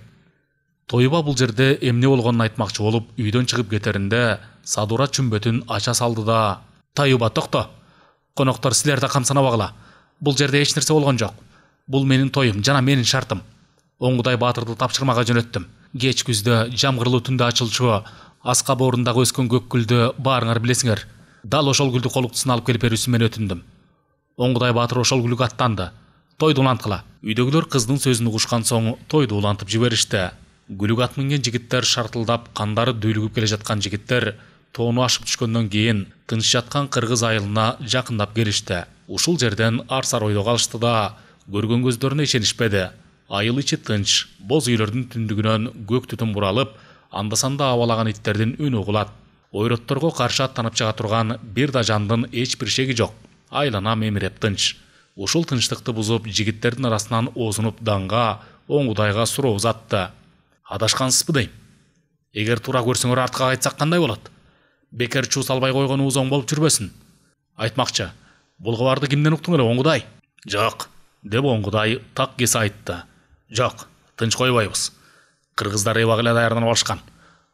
Тоюба бул жерде эмне болгонун айтмакчы болуп, үйдөн чыгып кетеринде Садура чүмбөтүн ача салды да: "Тоюба, токто. Коноктор силерди камсанабагыла. Бул жерде эч нерсе болгон жок. Бул менин тоюм жана менин шартым. Оңгудай баатырды тапшырмага жөнөттүм. Кеч күздө жамгырлуу түндө ачылчу аска боорундағы өскөн көк гүлдү баарыңар билесиңер. Дал ошол гүлдү колуктусуна алып келип берүүсүн мен өтүндүм. Оңгудай баатыр ошол гүлгө аттанды. Тойду уланткыла." Үйдөгүлөр кыздын сөзүн угушкан соң тойду улантып жиберишти. Гүлүк ат минген жигиттер шартылдап, кандары дөйлүгүп келе жаткан жигиттер тоону ашып түшкөндөн кийин тыныч жаткан кыргыз айылына жакындап келишти. Ушул жерден арсар ойдо калышты да, көргөн көздөрүнө ишенишпеди. Айыл ичи тынч, боз үйлөрдүн түндүгүнөн көк түтүн буралып, анда-санда абалаган иттердин үнү угулат. Ойротторго каршы аттанып чыга турган бир да жандын эч бир шеги жок. Айлана мемиреп тынч. Ушул тынчтыкты бузуп, жигиттердин арасынан оозунуп Данга, Оңгудайга суроо узатты. "Адашкансызбы дейм? Эгер туура көрсөңөр артка кайтсак кандай болот? Бекер чуу салбай койгонубуз оң болуп жүрбөсүн. Айтмакчы, бул кабарды кимден уктуң эле, Оңгудай?" "Жок", деп Оңгудай так кесе айтты. "Жок, тынч койбойбуз. Кыргыздар эбак эле даярданып алышкан.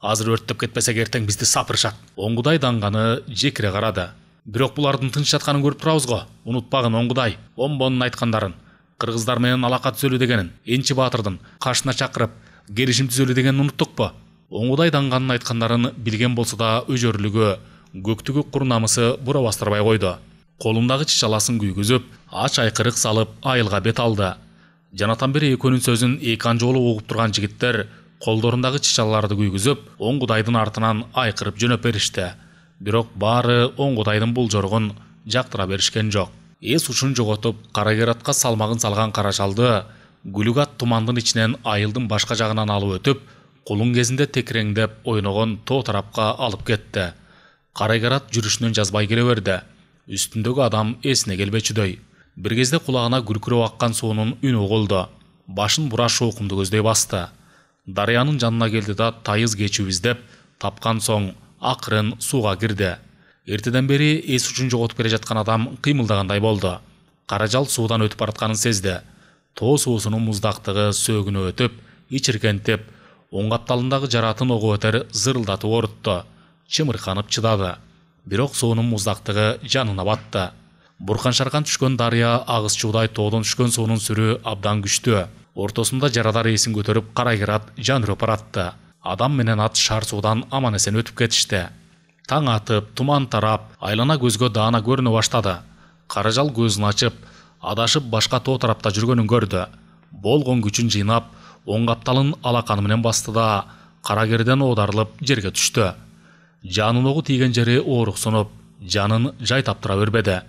Азыр өрттөп кетпесек эртең бизди сапырышат." Оңгудай Данганы жекире карады. "Бирок булардын тынч жатканын көрүп турабыз го. Унутпагын, Оңгудай, Омбонун айткандарын, кыргыздар менен алака түзөлүү дегенин, Энчи баатырдын кашына чакырып келишим түзөлүү дегенин унуттукпу?" Оңгудай Данганын айткандарын билген болсо да өжөрлүгү, көктүгү кур намысы бура бастырбай койду. Колундагы чычаласын күйгүзүп, ач айкырык салып айылга бет алды. Жанатан бери экөөнүн сөзүн эки анжы болуп угуп турган жигиттер колдорундагы чычалаларды күйгүзүп, Оңгудайдын артынан айкырып жөнөп беришти. Бирок баары Оңгудайдын бул жоругун жактыра беришкен жок. Эс ушун жоготуп, карагератка салмагын салган кара шалды гүлүк ат тумандын ичинен айылдын башка жагынан алып өтүп, кулун кезинде текиреңдеп ойногон тоо тарапка алып кетти. Карагерат жүрүшүнөн жазбай келе берди. Үстүндөгү адам эсине келбечүдөй. Бир кезде кулагына күркүрөп аккан суунун үнү угулду. Башын бура шоокумду көздөй басты. Дарыянын жанына келди да тайыз кечип издеп, тапкан соң акырын сууга кирди. Эртеден бери эс учун жоготуп келе жаткан адам кыймылдагандай болду. Каражал суудан өтүп баратканын сезди. Тоо суусунун муздактыгы сөөгүнө өтүп, ичиркентип, оң капталындагы жаратын огу өтер зырылдатып орутtu. Чымырканып чыдады. бирок суунун муздактыгы жанына батты. Буркан шаркан түшкөн дарыя агыс чуудай тоодон түшкөн суунун сүрү абдан күчтүү. Ортосунда жарадар эсин көтөрүп Карайгырат жан үрөп баратты. Адам менен ат шар суудан аман эсен өтүп кетишти. Таң атып, туман тарап, айлана көзгө даана көрүнө баштады. Каражал көзүн ачып, адашып башка тоо тарапта жүргөнүн көрдү. Болгон күчүн жыйнап, оң капталын алаканы менен басты да карагерден оодарылып жерге түштү. Жанын огу тийген жери ооруксунуп, жанын жай таптыра бербеди.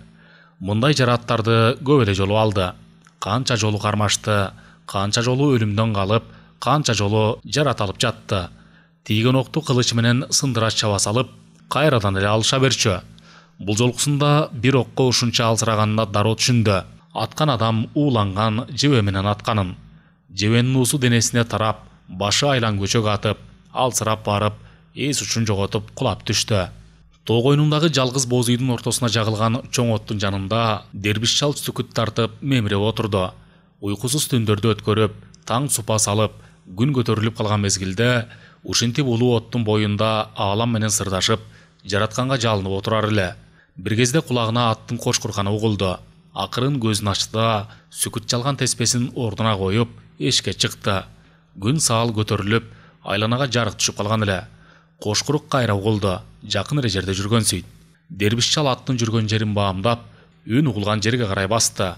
Мындай жараттарды көп эле жолу алды. Канча жолу кармашты, канча жолу өлүмдөн калып, канча жолу жараталып жатты. Тийген окту кылыч менен сындыра чаба салып, кайрадан эле алыша берчү. Бул жолкусунда бир окко ушунча алсыраганына дароо түшүндү. Аткан адам ууланган жебе менен атканын. Жебенин уусу денесине тарап, башы айлан көчөк атып, алсырап барып, эс учун жоготуп кулап түштү. Тоо койнундагы жалгыз боз үйдүн ортосуна жагылган чоң оттун жанында дербиш чал сүкүт тартып мемирип отурду. Уйкусуз түндөрдү өткөрүп, таң супа салып, күн көтөрүлүп калган мезгилде ушинтип улуу оттун боюнда аалам менен сырдашып, жаратканга жалынып отурар эле. Бир кезде кулагына аттын кошкурганы угулду. Акырын көзүн ачты да сүкүт чалган теспесин ордуна коюп эшикке чыкты. Күн саал көтөрүлүп, айланага жарык түшүп калган эле. Кошкурук кайра угулду. Жакын эле жерде жүргөнсүйт. Дербиш чал аттын жүргөн жерин баамдап, үн угулган жерге карай басты.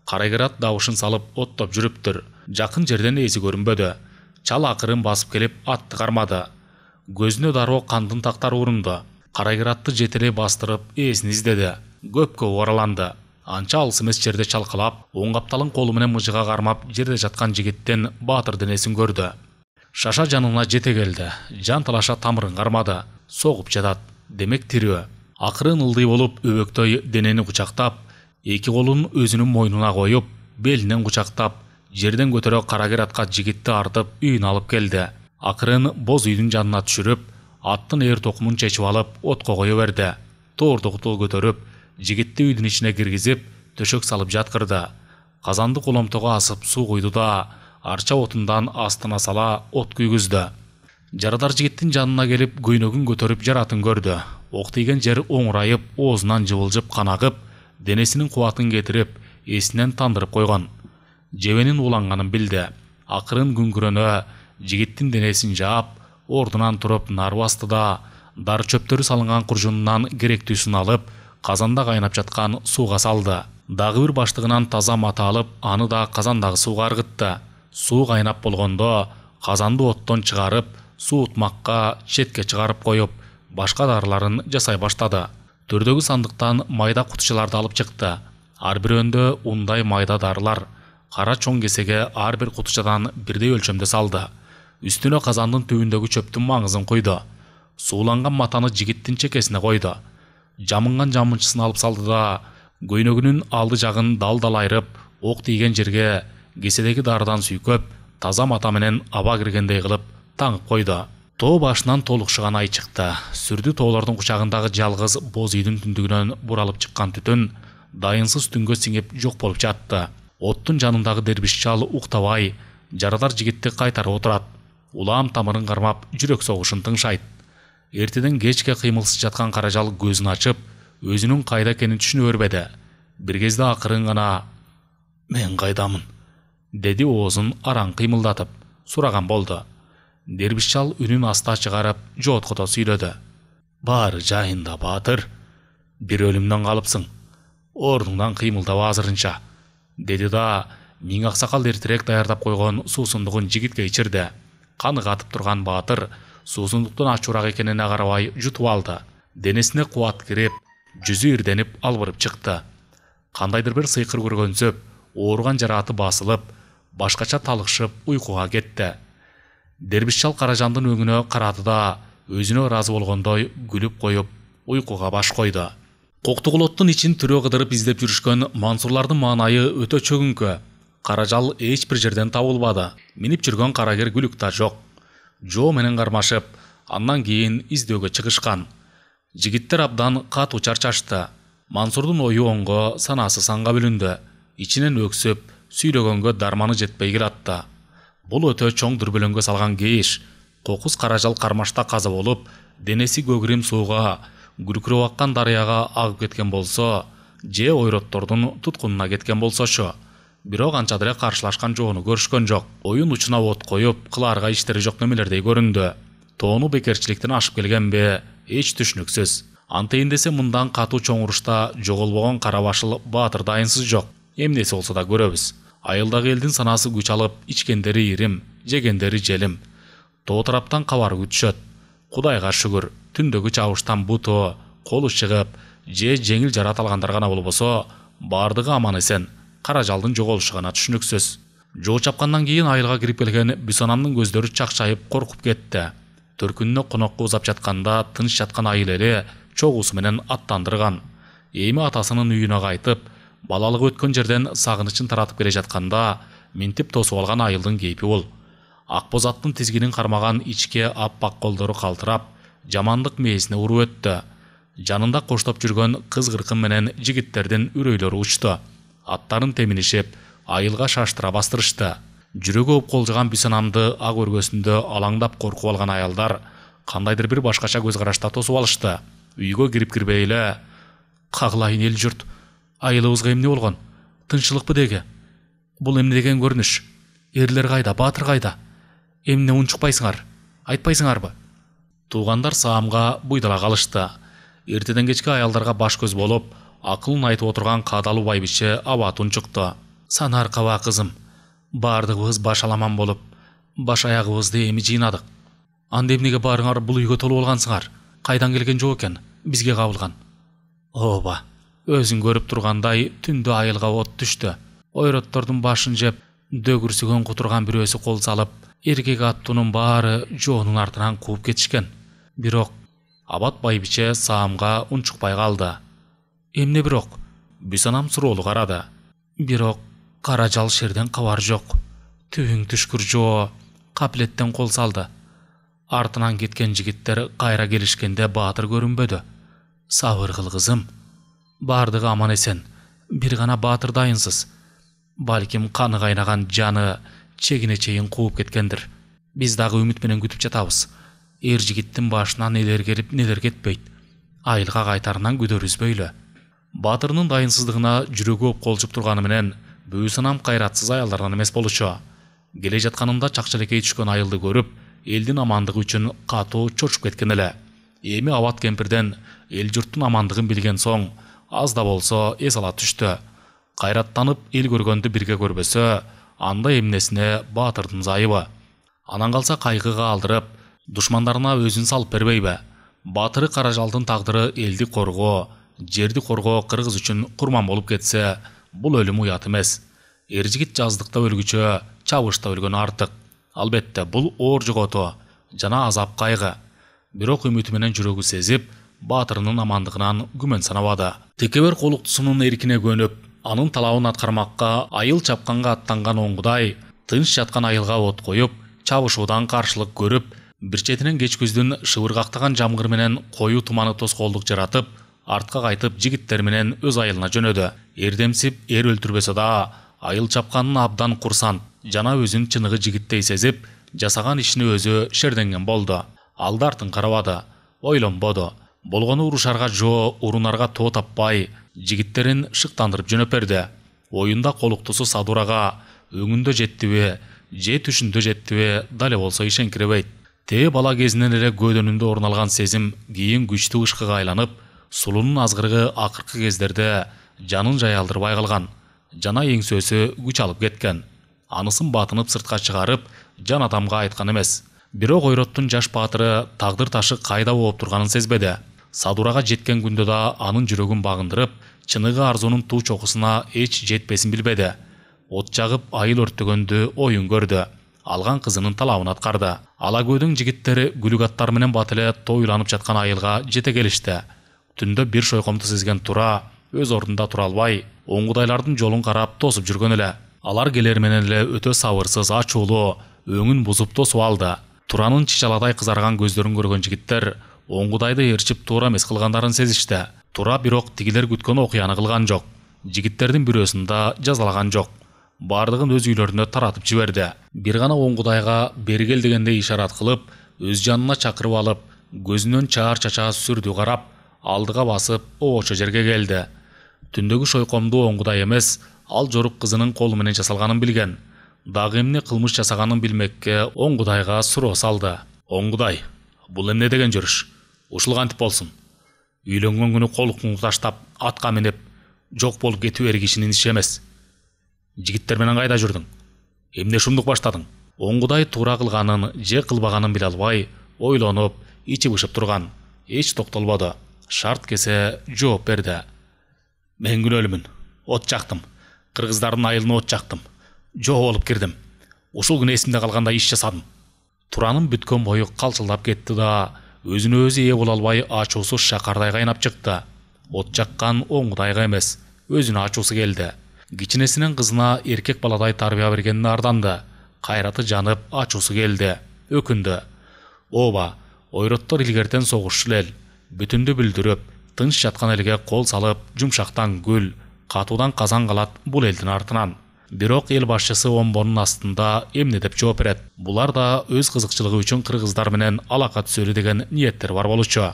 Карайгырат дабышын салып оттоп жүрүптүр. Жакын жерден эси көрүнбөдү. Чал акырын басып келип атты кармады. Көзүнө дароо кандын тактары урунду. Карайгыратты жетелей бастырып эсин издеди. Көпкө оораланды. Анча алыс эмес жерде чалкалап, оң капталын колу менен мыжыга кармап жерде жаткан жигиттин баатыр денесин көрдү. Шаша жанына жете келди. Жан талаша тамырын кармады. Согуп жатат. Демек тирүү. Акырын ылдый болуп өбөктөй денени кучактап, эки колун өзүнүн мойнуна коюп, белинен кучактап, жерден көтөрө Карайгыратка жигитти артып үйүнө алып келди. Акырын боз үйдүн жанына түшүрүп, аттын ээр токумун чечип алып, отко кое берди. Тоордукту көтөрүп, жигитти үйдүн ичине киргизип, төшөк салып жаткырды. Казанды коломтого асып суу куйду да, арча отундан астына сала от күйгүздү. Жарадар жигиттин жанына келип, көйнөгүн көтөрүп жаратын көрдү. Ок тийген жер оңурайып, оозунан жыбылжып кан агып, денесинин кубатын кетирип, эсинен тандырып койгон. Жебенин уланганын билди. Акырын күңкүрөнө жигиттин денесин жаап, ордунан туруп нар басты да, дар чөптөрү салынган куржунунан керектүүсүн алып, казанда кайнап жаткан сууга салды. Дагы бир баштыгынан таза мата алып, аны да казандагы сууга ыргытты. Суу кайнап болгондо, казанды оттон чыгарып, суутмакка четке чыгарып коюп, башка дарыларын жасай баштады. Төрдөгү сандыктан майда кутучаларды алып чыкты. Ар бирөөндө ундай майда дарылар. Кара чоң кесеге ар бир кутучадан бирдей өлчөмдө салды. Үстүнө казандын түбүндөгү чөптүн маңызын койду. Сууланган матаны жигиттин чекесине койду. Жамынган жамынчысын алып салды да, көйнөгүнүн алды жагын дал-дал айрып, ок тийген жерге кеседеги дарыдан сүйкөп, таза мата менен аба киргендей кылып таңып койду. Тоо башынан толукшуган ай чыкты. Сүрдү тоолордун кучагындагы жалгыз боз үйдүн түндүгүнөн буралып чыккан түтүн дайынсыз түнгө сиңип жок болуп жатты. Оттун жанындагы дербиш чал уктабай, жарадар жигитти кайтарып отурат. Улам тамырын кармап, жүрөк согушун тыңшайт. Эртеден кечке кыймылсыз жаткан каражал көзүн ачып, өзүнүн кайда экенин түшүнө бербеди. Бир кезде акырын гана "Мен кайдамын?" деди оозун араң кыймылдатып, сураган болду. Дербиш чал үнүн аста чыгарып, жооткото сүйлөдү. "Баары жайында, баатыр. Бир өлүмдөн калыпсың. Ордуңдан кыймылдап азырынча", деди да миң аксакал эртерээк даярдап койгон суусундугун жигитке ичирди. Каны катып турган баатыр суусундуктун ачуураак экенине карабай жутуп алды. Денесине кубат кирип, жүзү ирденип албырып чыкты. Кандайдыр бир сыйкыр көргөнсөп, ооруган жарааты басылып, башкача талыкшып уйкуга кетти. Дербиш чал каражандын өңүнө карады да, өзүнө ыраазы болгондой күлүп коюп, уйкуга баш койду. Коктугулоттун ичин түрө кыдырып издеп жүрүшкөн мансурлардын маанайы өтө чөгүңкө. Каражал эч бир жерден табылбады. Минип жүргөн карагер күлүк да жок. Жоо менен кармашып, андан кийин издөөгө чыгышкан. Жигиттер абдан катуу чарчашты. Мансурдун ою оңго, санасы санга бүлүндү. Ичинен өксүп, сүйлөгөнгө дарманы жетпей келатты. Бул өтө чоң дүрбөлөңгө салган кейиш. Кокус каражал кармашта каза болуп, денеси көгүрим сууга, күркүрөп аккан дарыяга агып кеткен болсо, же ойроттордун туткунуна кеткен болсочу. Бирок анча деле каршылашкан жоону көрүшкөн жок. Оюн учуна от коюп, кылаарга иштери жок немелердей көрүндү. Тоону бекерчиликтен ашып келгенби? Эч түшүнүксүз. Антейин десе мындан катуу чоң урушта жоголбогон Карабашыл баатыр дайынсыз жок. Эмнеси болсо да көрөбүз. Айылдагы элдин санасы күч алып, ичкендери ирим, жегендери желим. Тоо тараптан кабар күтүшөт. Кудайга шүгүр, түндөгү чабыштан буту, колу чыгып, же жеңил жарат алгандар гана болбосо, бардыгы аман эсен. Каражалдын жоголушу гана түшүнүксүз. Жоо чапкандан кийин айылга кирип келген Бүсанамдын көздөрү чакчайып коркуп кетти. Төркүнүнө конокко узап жатканда тыныч жаткан айыл эли чогуусу менен аттандырган. Эми атасынын үйүнө кайтып, балалыгы өткөн жерден сагынычын таратып келе жатканда минтип тосуп алган айылдын кейпи бул. Акбоз аттын тизгинин кармаган ичке аппак колдору калтырап, жамандык мээсине уруп өттү. Жанында коштоп жүргөн кыз-кыркын менен жигиттердин үрөйлөрү учту. Аттарын теминишип, айылга шаштыра бастырышты. Жүрөгү опколжоган Бүсанамды ак өргөсүндө алаңдап коркуп алган аялдар кандайдыр бир башкача көз карашта тосуп алышты. Үйгө кирип-кирбей эле: "Кагылайын эл журт, айылыбызга эмне болгон? Тынччылыкпы деги? Бул эмне деген көрүнүш? Эрлер кайда, баатыр кайда? Эмне унчукпайсыңар? Айтпайсыңарбы?" Туугандар саамга буйдала калышты. Эртеден кечке аялдарга баш көз болуп, акылын айтып отурган каадалуу байбиче абат унчукту. "Санар каба кызым, бардыгыбыз баш аламан болуп, баш аягыбызды эми жыйнадык. Анда эмнеге баарыңар бул үйгө толуп алгансыңар? Кайдан келген жоо экен бизге кабылган?" Ооба, өзүң көрүп тургандай түндө айылга от түштү. Ойроттордун башын жеп, дөгүрсүгөн кутурган бирөөсү кол салып, эркек аттуунун баары жоонун артынан кууп кетишкен. Бирок абат байбиче саамга унчукпай калды. "Эмне бирок?" Бүсанам суроолу карады. "Бирок Каражал шерден кабар жок. Түбүң түшкүр жоо капилеттен кол салды. Артынан кеткен жигиттер кайра келишкенде баатыр көрүнбөдү. Сабыр кыл кызым. Бардыгы аман эсен. Бир гана баатыр дайынсыз. Балким каны кайнаган жаны чегине чейин кууп кеткендир. Биз дагы үмүт менен күтүп жатабыз. Эр жигиттин башынан нелер келип, нелер кетпейт. Айылга кайтарынан күдөрүзбөйлү." Баатырынын дайынсыздыгына жүрөгү опколжуп турганы менен Бүсанам кайратсыз аялдардан эмес болчу. Келе жатканында чакчелекей түшкөн айылды көрүп, элдин амандыгы үчүн катуу чочуп кеткен эле. Эми абат кемпирден эл журттун амандыгын билген соң аз да болсо эс ала түштү. Кайраттанып эл көргөндү бирге көрбөсө, анда эмнесине баатырдын зайыбы. Анан калса кайгыга алдырып, душмандарына өзүн салып бербейби? Баатыры Каражалдын тагдыры элди коргоо, жерди коргоо кыргыз үчүн курман болуп кетсе, бул өлүм уят эмес. Эр жигит жаздыкта өлгүчө, чабышта өлгөн артык. Албетте, бул оор жоготуу жана азап кайгы. Бирок үмүтү менен жүрөгү сезип, баатырынын амандыгынан күмөн санабады. Текебер колуктусунун эркине көнүп, анын талабын аткармакка айыл чапканга аттанган оңгудай, тынч жаткан айылга от коюп, чабышуудан каршылык көрүп, бир четинен кеч күздүн шыбыргактаган жамгыр менен кою туманы тоскоолдук жаратып, артка кайтып жигиттер менен өз айылына жөнөдү. Эрдемсип эр өлтүрбөсө да, айыл чапканын абдан курсант жана өзүн чыныгы жигиттей сезип, жасаган ишини өзү шерденген болду. Алды артын карабады, ойлонбоду. Болгону урушарга жоо, урунарга тоо таппай, жигиттерин шыктандырып жөнөп берди. Оюнда колуктусу Садурага өңүндө жеттиби, же түшүндө жеттиби дале болсо ишенкиребейт. Тээ бала кезинен эле көөдөнүндө орун алган сезим кийин күчтүү ышкыга айланып, сулунун азгырыгы акыркы кездерде жанын жаялдырбай калган. Жана эңсөсү күч алып кеткен. Анысын батынып сыртка чыгарып, жан адамга айткан эмес. Бирок ойроттун жаш баатыры тагдыр ташы кайда болуп турганын сезбеди. Садурага жеткен күндө да анын жүрөгүн багындырып, чыныгы арзуунун туу чокусуна эч жетпесин билбеди. От жагып айыл өрттөгөндү оюн көрдү. Алган кызынын талабын аткарды. Ала көөдүн жигиттери күлүк аттар менен бат эле тойланып жаткан айылга жете келишти. Түндө бир шойкомду сезген Тура өз ордунда тура албай, оңгудайлардын жолун карап тосуп жүргөн эле. Алар келер менен эле өтө сабырсыз, ачуулуу, өңүн бузуп тосуп алды. Туранын чичаладай кызарган көздөрүн көргөн жигиттер оңгудайды ээрчип туура эмес кылгандарын сезишти. Тура бирок тигилер күткөн окуяны кылган жок. Жигиттердин бирөөсүн да жазалаган жок. Бардыгын өз үйлөрүнө таратып жиберди. Бир гана оңгудайга бери кел дегенде ишарат кылып, өз жанына чакырып алып, көзүнөн чаар чачаа сүрдү карап, алдыға басып оочо жерге келди. Түндөгү шойкомду оңгудай эмес, ал жорук кызынын колу менен жасалганын билген. Дагы эмне кылмыш жасаганын билмекке оңгудайга суроо салды. Оңгудай, бул эмне деген жүрүш? Ушул кантип болсун? Үйлөнгөн күнү колуктуңду таштап, атка минип, жок болуп кетүү эр кишинин иши эмес. Жигиттер менен кайда жүрдүң? Эмне шумдук баштадың? Оңгудай туура кылганын же кылбаганын биле албай, ойлонуп, ичи бышып турган. Эч токтолбоду. Шарт кесе жооп берди. Мен күнөөлүмүн. От жактым. Кыргыздардын айылына от жактым. Жоо болуп кирдим. Ушул күнү эсимде калгандай иш жасадым. Туранын бүткөн бою калчылдап кетти да, өзүнө өзү ээ боло албай ачуусу шакардай кайнап чыкты. От жаккан оңгудайга эмес, өзүнө ачуусу келди. Кичинесинин кызына эркек баладай тарбия бергенине арданды. Кайраты жанып, ачуусу келди. Өкүндү. Ооба, ойроттор илгертен согушчу эл. Бүтүндү бүлдүрүп, тынч жаткан элге кол салып, жумшактан гүл, катуудан казан калат бул элдин артынан. Бирок эл башчысы омбонун астында эмне деп жооп берет? Булар да өз кызыкчылыгы үчүн кыргыздар менен алака түзөлү деген ниеттер бар болчу.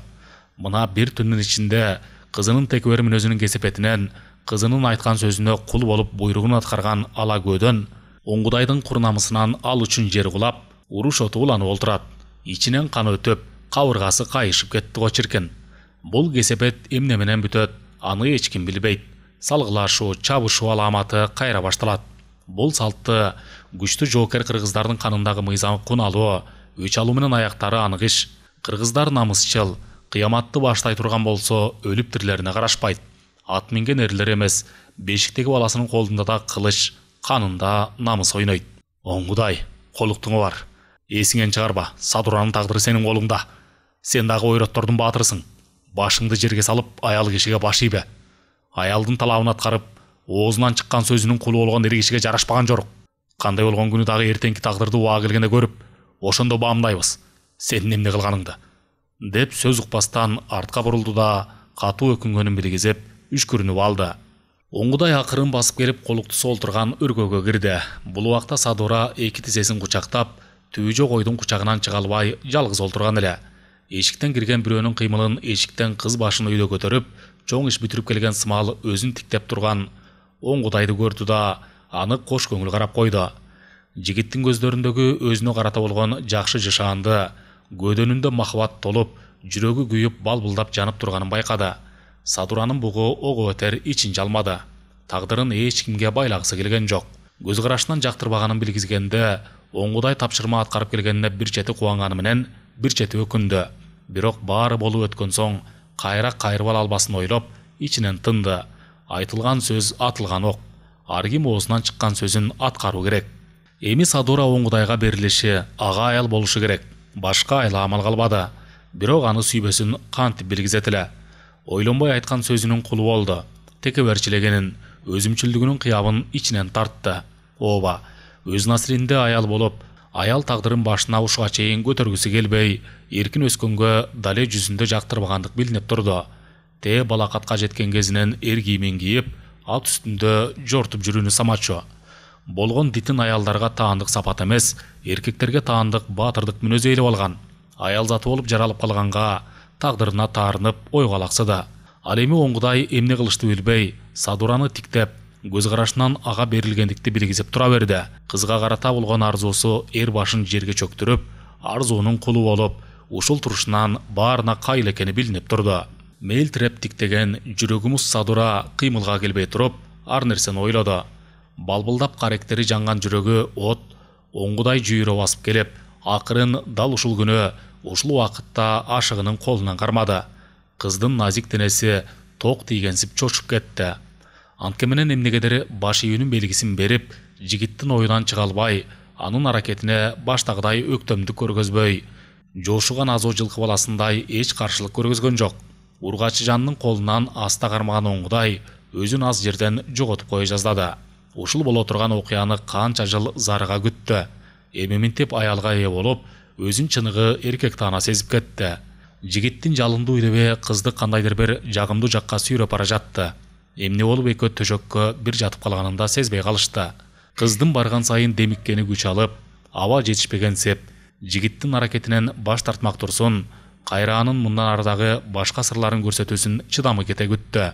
Мына бир түндүн ичинде кызынын текебер мүнөзүнүн кесепетинен, кызынын айткан сөзүнө кул болуп буйругун аткарган ала көдөн оңгудайдын курнамысынан ал үчүн жер кулап, уруш оту уланып олтурат. Ичинен кан өтүп, кабыргасы кайышып кетти го чиркен. Бул кесепет эмне менен бүтөт, аны эч ким билбейт. Салгылашуу, чабышуу аламаты кайра башталат. Бул салтты күчтүү жоокер кыргыздардын канындагы мыйзам куналуу, өч алуу менен аяктары анык иш. Кыргыздар намысчыл, кыяматты баштай турган болсо өлүп тирилерине карашпайт. Ат минген эрлер эмес, бешиктеги баласынын колунда да кылыч, канында намыс ойнойт. Оңгудай, колуктуңу бар. Эсиңен чыгарба, Садуранын тагдыры сенин колуңда. Сен дагы ойроттордун баатырысың. Башыңды жерге салып, аял кишиге баш ийбе. Аялдын талабын аткарып, оозунан чыккан сөзүнүн кулу болгон эр кишиге жарашпаган жорук. Кандай болгон күнү дагы эртеңки тагдырды убагы келгенде көрүп, ошондо баамдайбыз. Сенин эмне кылганыңды? Деп сөз укпастан артка бурулду да, катуу өкүнгөнүн билгизип, үшкүрүнүп алды. Оңгудай акырын басып келип колуктусу олтурган өргөгө кирди. Бул убакта Садура эки тизесин кучактап, түбү жок ойдун кучагынан чыга албай жалгыз олтурган эле. Эшиктен кирген бирөөнүн кыймылын эшиктен кыз башын өйдө көтөрүп, чоң иш бүтүрүп келген сымал өзүн тиктеп турган Оңгудайды көрдү да, аны кош көңүл карап койду. Жигиттин көздөрүндөгү өзүнө карата болгон жакшы жышаанды, көдөнүндө махабат толуп, жүрөгү күйүп балбылдап жанып турганын байкады. Садуранын бугу ого өтер ичин жалмады. Тагдырын эч кимге байлагысы келген жок. Көз карашынан жактырбаганын билгизгенде, Оңгудай тапшырма аткарып келгенине бир чети кубанганы менен, бир чети өкүндү. Бирок баары болуп өткөн соң, кайра кайрып ала албасын ойлоп, ичинен тынды. Айтылган сөз атылган ок. Ар ким оозунан чыккан сөзүн аткаруу керек. Эми Садура Оңгудайга берилиши, ага аял болушу керек. Башка айла амал калбады. Бирок аны сүйбөсүн кантип билгизет эле. Ойлонбой айткан сөзүнүн кулу болду. Текеберчилегенин, өзүмчүлдүгүнүн кыябын ичинен тартты. Ооба, өз насиринде аял болуп, аял тагдырын башына ушуга чейин көтөргүсү келбей, эркин өскөнгө дале жүзүндө жактырбагандык билинип турду. Те балакатка жеткен кезинен эр кийимин кийип, ат үстүндө жортуп жүрүүнү самачу. Болгон дитин аялдарга таандык сапат эмес, эркектерге таандык баатырдык мүнөз ээлеп алган. Аял заты болуп жаралып калганга тагдырына таарынып ойго алаксыды. Ал эми Оңгудай эмне кылышты билбей, Садураны тиктеп, көз карашынан ага берилгендикти билгизип тура берди. Кызга карата болгон арзуусу эр башын жерге чөктүрүп, арзуунун кулу болуп, ушул турушунан баарына кайыл экени билинип турду. Мелтиреп тиктеген жүрөгүмүз Садура кыймылга келбей туруп, ар нерсени ойлоду. Балбылдап каректери жанган жүрөгү от, Оңгудай жүйрө басып келип, акырын дал ушул күнү, ушул убакытта ашыгынын колунан кармады. Кыздын назик денеси ток тийгенсип чочуп кетти. Антке менен эмнегедир баш ийүүнүн белгисин берип, жигиттин оюнан чыга албай, анын аракетине баштагыдай өктөмдүк көргөзбөй, жошуган азоо жылкы баласындай эч каршылык көргөзгөн жок. Ургачы жанынын колунан аста кармаган Оңгудай өзүн аз жерден жоготуп кое жаздады. Ушул боло турган окуяны канча жыл зарыга күттү. Эми минтип аялга ээ болуп, өзүн чыныгы эркек таана сезип кетти. Жигиттин жалындуу иребе кызды кандайдыр бир жагымдуу жакка сүйрөп бара жатты. Эмне болуп экөө төшөккө бир жатып калганын да сезбей калышты. Кыздын барган сайын демиккени күч алып, аба жетишпеген сеп, жигиттин аракетинен баш тартмак турсун, Кайранын мындан ардагы башка сырларын көрсөтүүсүн чыдамы кете күттү.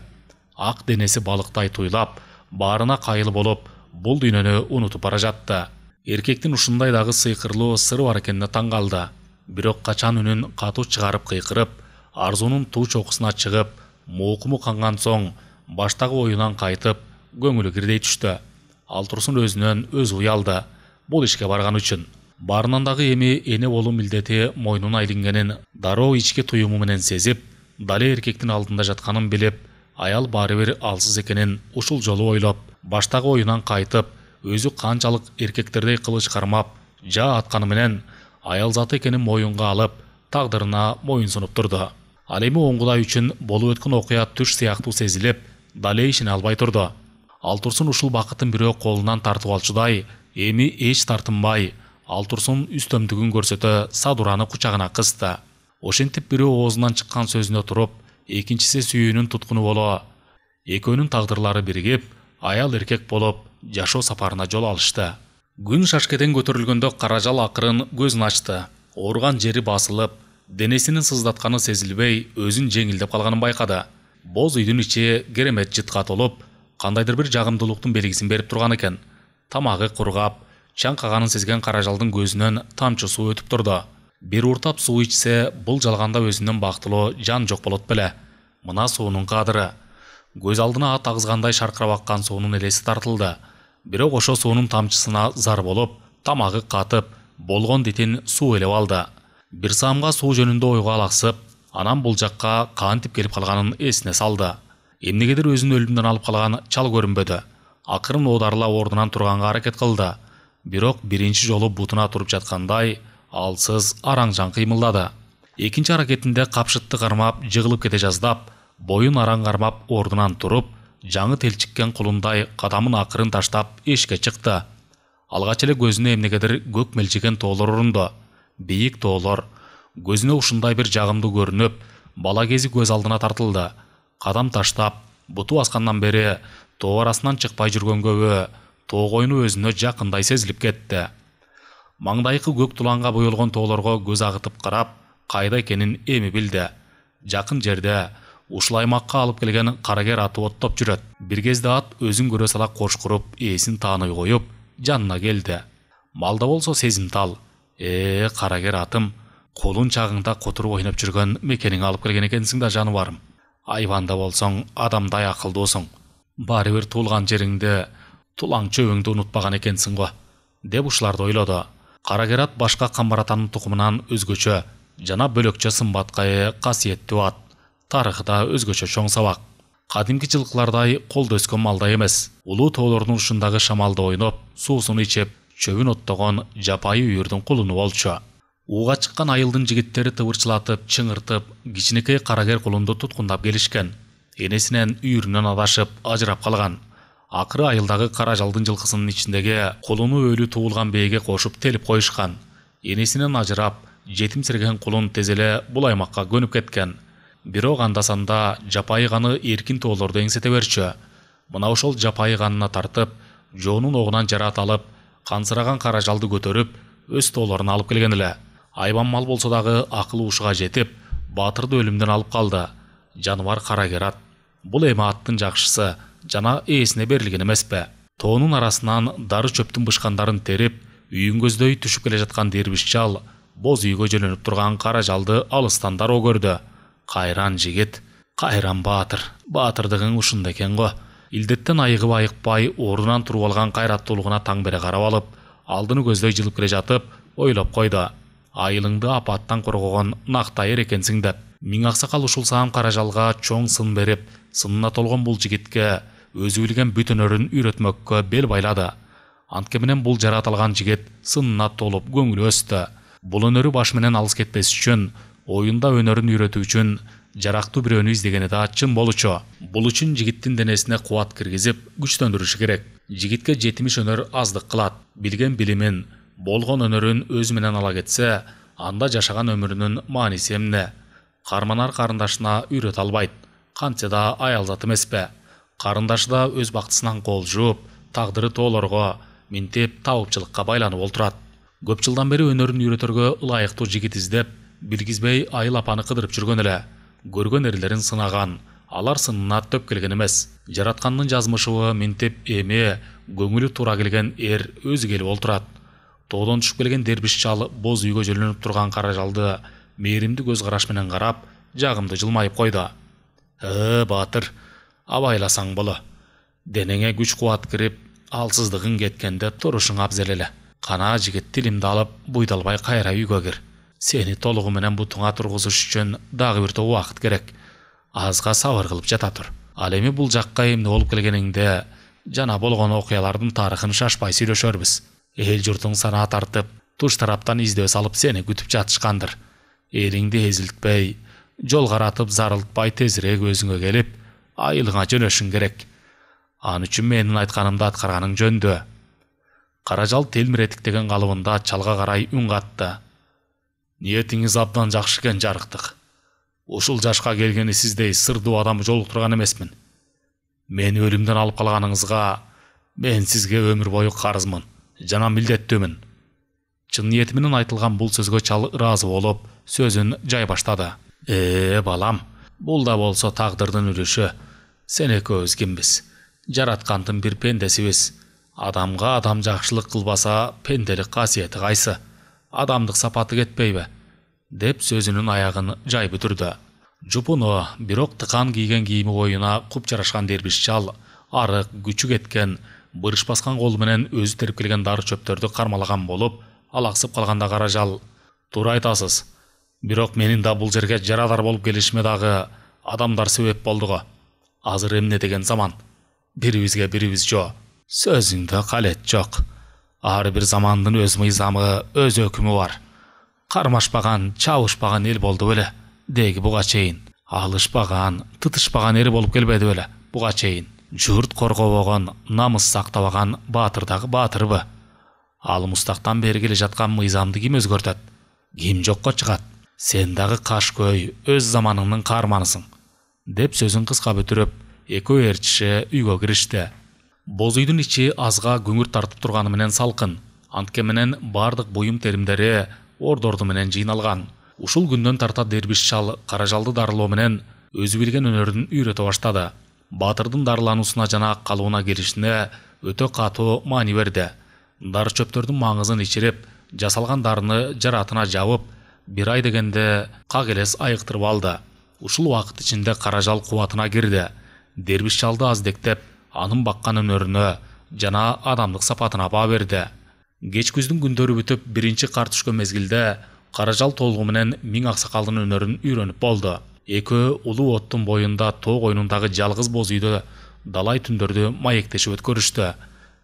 Ак денеси балыктай туйлап, баарына кайыл болуп, бул дүйнөнү унутуп бара жатты. Эркектин ушундай дагы сыйкырлуу сыры бар экенине таң калды. Бирок качан үнүн катуу чыгарып кыйкырып, арзуунун туу чокусуна чыгып, муукуму канган соң баштагы оюнан кайтып, көңүлү кирдей түштү. Ал турсун өзүнөн өзү уялды. Бул ишке барган үчүн баарынан дагы эми эне болуу милдети мойнуна илингенин дароо ички туюму менен сезип, дале эркектин алдында жатканын билип, аял баары бир алсыз экенин ушул жолу ойлоп, баштагы оюнан кайтып, өзү канчалык эркектердей кылыч кармап, жаа атканы менен аял заты экенин моюнга алып, тагдырына моюн сунуп турду. Ал эми оңгудай үчүн болуп өткөн окуя түш сыяктуу сезилип, дале ишине албай турду. Ал турсун ушул бакытын бирөө колунан тартып алчудай, эми эч тартынбай, ал турсун үстөмдүгүн көрсөтө Садураны кучагына кысты. Ошентип бирөө оозунан чыккан сөзүнө туруп, экинчиси сүйүүнүн туткуну боло. Экөөнүн тагдырлары биригип, аял эркек болуп, жашоо сапарына жол алышты. Күн шашкеден көтөрүлгөндө Каражал акырын көзүн ачты. Ооруган жери басылып, денесинин сыздатканы сезилбей, өзүн жеңилдеп калганын байкады. Боз үйдүн ичи керемет жытка толуп, кандайдыр бир жагымдуулуктун белгисин берип турган экен. Тамагы кургап, чаңкаганын сезген Каражалдын көзүнөн тамчы суу өтүп турду. Бир уртап суу ичсе, бул жалганда өзүнөн бактылуу жан жок болот беле. Мына суунун кадыры. Көз алдына ат агызгандай шаркырап аккан суунун элеси тартылды. Бирок ошо суунун тамчысына зар болуп, тамагы катып, болгон дитин суу элеп алды. Бир саамга суу жөнүндө ойго алаксып, анан бул жакка кантип келип калганын эсине салды. Эмнегедир өзүн өлүмдөн алып калган чал көрүнбөдү. Акырын оодарыла ордунан турганга аракет кылды. Бирок биринчи жолу бутуна туруп жаткандай, алсыз араң-жаң кыймылдады. Экинчи аракетинде капшытты кармап, жыгылып кете жаздап, боюн араң кармап ордунан туруп, жаңы телчиккен кулундай кадамын акырын таштап эшикке чыкты. Алгач эле көзүнө эмнегедир көк мелчиген тоолор урунду. Бийик тоолор. Көзүнө ушундай бир жагымдуу көрүнүп, бала кези көз алдына тартылды. Кадам таштап, буту баскандан бери тоо арасынан чыкпай жүргөнгө тоо койну өзүнө жакындай сезилип кетти. Маңдайкы көк туланга боелгон тоолорго көз агытып карап, кайда экенин эми билди. Жакын жерде ушул аймакка алып келген карагер аты оттоп жүрөт. Бир кезде ат өзүн көрө сала кошкуруп, ээсин тааный коюп, жанына келди. Малда болсо сезимтал. Карагер атым, колун чагыңда котуруп ойноп жүргөн мекениңе алып келген экенсиң да жаныбарым. Айванда болсоң, адамдай акылдуусуң. Баары бир туулган жериңди, тулаң чөбүңдү унутпаган экенсиң го, деп ушуларды ойлоду. Карагер ат башка камбаратанын тукумунан өзгөчө, жана бөлөкчө сымбаткай касиеттүү ат. Тарыхы да өзгөчө чоң сабак. Кадимки жылкылардай колдо өскөн малдай эмес. Улуу тоолордун ушундагы шамалда ойноп, суусун ичип, чөбүн оттогон жапайы үйүрдүн кулуну болчу. Ууга чыккан айылдын жигиттери тыбырчылатып, чыңыртып, кичинекей карагер кулунду туткундап келишкен. Энесинен үйүрүнөн адашып, ажырап калган. Акыры айылдагы Каражалдын жылкысынын ичиндеги кулуну өлү туулган бээге кошуп телип коюшкан. Энесинен ажырап, жетимсиреген кулун тез эле бул аймакка көнүп кеткен. Бирок анда-санда жапайы ганы эркин тоолорду эңсете берчү. Мына ошол жапайы ганына тартып, жоонун огунан жарат алып, кансыраган Каражалды көтөрүп, өз тоолоруна алып келген эле. Айбан мал болсо дагы акылы ушуга жетип, баатырды өлүмдөн алып калды. Жаныбар карагер ат. Бул эми аттын жакшысы жана ээсине берилген эмеспи? Тоонун арасынан дары чөптүн бышкандарын терип, үйүн көздөй түшүп келе жаткан дербиш чал боз үйгө жөнөнүп турган Каражалды алыстан дароо көрдү. Кайран жигит, кайран баатыр. Баатырдыгың ушунда экен го. Илдеттен айыгып айыкпай, ордунан туруп алган кайраттуулугуна таң бере карап алып, алдыны көздөй жылып келе жатып, ойлоп койду. Айылыңды апаттан коргогон Нактайыр экенсиң деп. Миң аксакал ушул саам Каражалга чоң сын берип, сынына толгон бул жигитке өзү билген бүт өнөрүн үйрөтмөккө бел байлады. Антке менен бул жаратылган жигит сынына толуп көңүлү өстү. Бул өнөрү баш менен алыс кетпес үчүн, оюнда өнөрүн үйрөтүү үчүн жарактуу бирөөнү издегени да чын болчу. Бул үчүн жигиттин денесине кубат киргизип, күчтөндүрүшү керек. Жигитке жетимиш өнөр аздык кылат. Билген билимин, болгон өнөрүн өзү менен ала кетсе, анда жашаган өмүрүнүн мааниси эмне? Карманар карындашына үйрөтө албайт. Кантсе да аял зат эмеспи? Карындашы да өз бактысынан кол жууп, тагдыры тоолорго, минтип табыпчылыкка байланып олтурат. Көп жылдан бери өнөрүн үйрөтөргө ылайыктуу жигит издеп, билгизбей айыл апаны кыдырып жүргөн эле. Көргөн эрлерин сынаган, алар сынына төп келген эмес. Жараткандын жазмышыбы ментеп эме көңүлү туура келген эр өзү келип олтурат. Тоодон түшүп келген дербиш чал боз үйгө жөлөнүп турган Каражалды мээримдүү көз караш менен карап, жагымды жылмайып койду. Батыр, абайласаң боло. Денеңе күч кубат кирип, алсыздыгың кеткенде турушуң абзел эле. Кана жигит, тилимди алып, буйдалбай кайра үйгө кир. Сени толугу менен бутуңа тургузуш үчүн дагы бир топ убакыт керек. Азга сабыр кылып жата тур. Ал эми бул жакка эмне болуп келгениңде жана болгон окуялардын тарыхын шашпай сүйлөшөрбүз. Эл журтуң санаа тартып, туш тараптан издөө салып сени күтүп жатышкандыр. Элиңди эзилтпей, жол каратып зарылтпай тезирээк өзүңө келип, айылыңа жөнөшүң керек. Ан үчүн менин айтканымды аткарганың жөндө. Каражал телмиретиктеген калыбында чалга карай үн катты. Ниетиңиз абдан жакшы экен, жарыктык. Ушул жашка келгени сиздей сырдуу адам жолуктурган эмесмин. Мени өлүмдөн алып калганыңызга мен сизге өмүр бою карызмын жана милдеттүүмүн. Чын ниети менен айтылган бул сөзгө чал ыраазы болуп, сөзүн жай баштады. Балам, бул да болсо тагдырдын үрүшү. Сен экөөбүз кимбиз? Жараткандын бир пендесибиз. Адамга адам жакшылык кылбаса, пенделик касиети кайсы? Адамдык сапаты кетпейби? Деп сөзүнүн аягын жай бүтүрдү. Жупуну, бирок тыкан кийген кийими боюна куп жарашкан дербиш чал, арык, күчү кеткен, бырыш баскан кол менен өзү терип келген дары чөптөрдү кармалаган болуп, алаксып калганда Каражал: "Туура айтасыз. Бирок менин да бул жерге жарадар болуп келишиме дагы адамдар себеп болду го. Азыр эмне деген заман? Бирибизге бирибиз жо. Сөзүңдө калет жок. Ар бир замандын өз мыйзамы, өз өкүмү бар. Кармашпаган, чабышпаган эл болду беле деги буга чейин. Алышпаган, тытышпаган эл болуп келбеди беле буга чейин. Журт коргобогон, намыс сактабаган баатыр дагы баатырбы? Ал мустактан бери келе жаткан мыйзамды ким өзгөртөт? Ким жокко чыгат? Сен дагы кашкөй, өз заманыңдын каарманысың. Деп сөзүн кыска бүтүрүп, экөө ээрчиши үйгө киришти. Боз үйдүн ичи азга көңүр тартып турганы менен салкын. Антке менен бардык буюм теримдери ордорду менен жыйналган. Ушул күндөн тарта дербиш чал Каражалды дарылоо менен өзү билген өнөрүн үйрөтө баштады. Баатырдын дарылануусуна жана калыбына келишине өтө катуу маани берди. Дары чөптөрдүн маңызын ичирип, жасалган дарыны жаратына жабып, бир ай дегенде как элес айыктырып алды. Ушул убакыт ичинде Каражал кубатына кирди. Дербиш чалды аздектеп, анын баккан өнөрүнө жана адамдык сапатына баа берди. Кеч күздүн күндөрү бүтүп, биринчи кар түшкөн мезгилде Каражал толугу менен миң аксакалдын өнөрүн үйрөнүп болду. Экөө улуу оттун боюнда тоо койнундагы жалгыз боз үйдө далай түндөрдү маектешип өткөрүштү.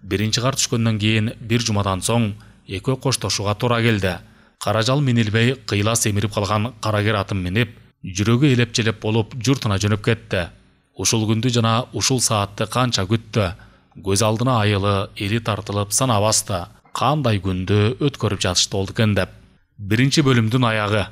Биринчи кар түшкөндөн кийин бир жумадан соң экөө коштошууга туура келди. Каражал минилбей кыйла семирип калган карагер атын минип, жүрөгү элеп-желеп болуп журтуна жөнөп кетти. Ушул күндү жана ушул саатты канча күттү. Көз алдына айылы, эли тартылып сана басты. Кандай күндү өткөрүп жатышты болду экен деп. Биринчи бөлүмдүн аягы.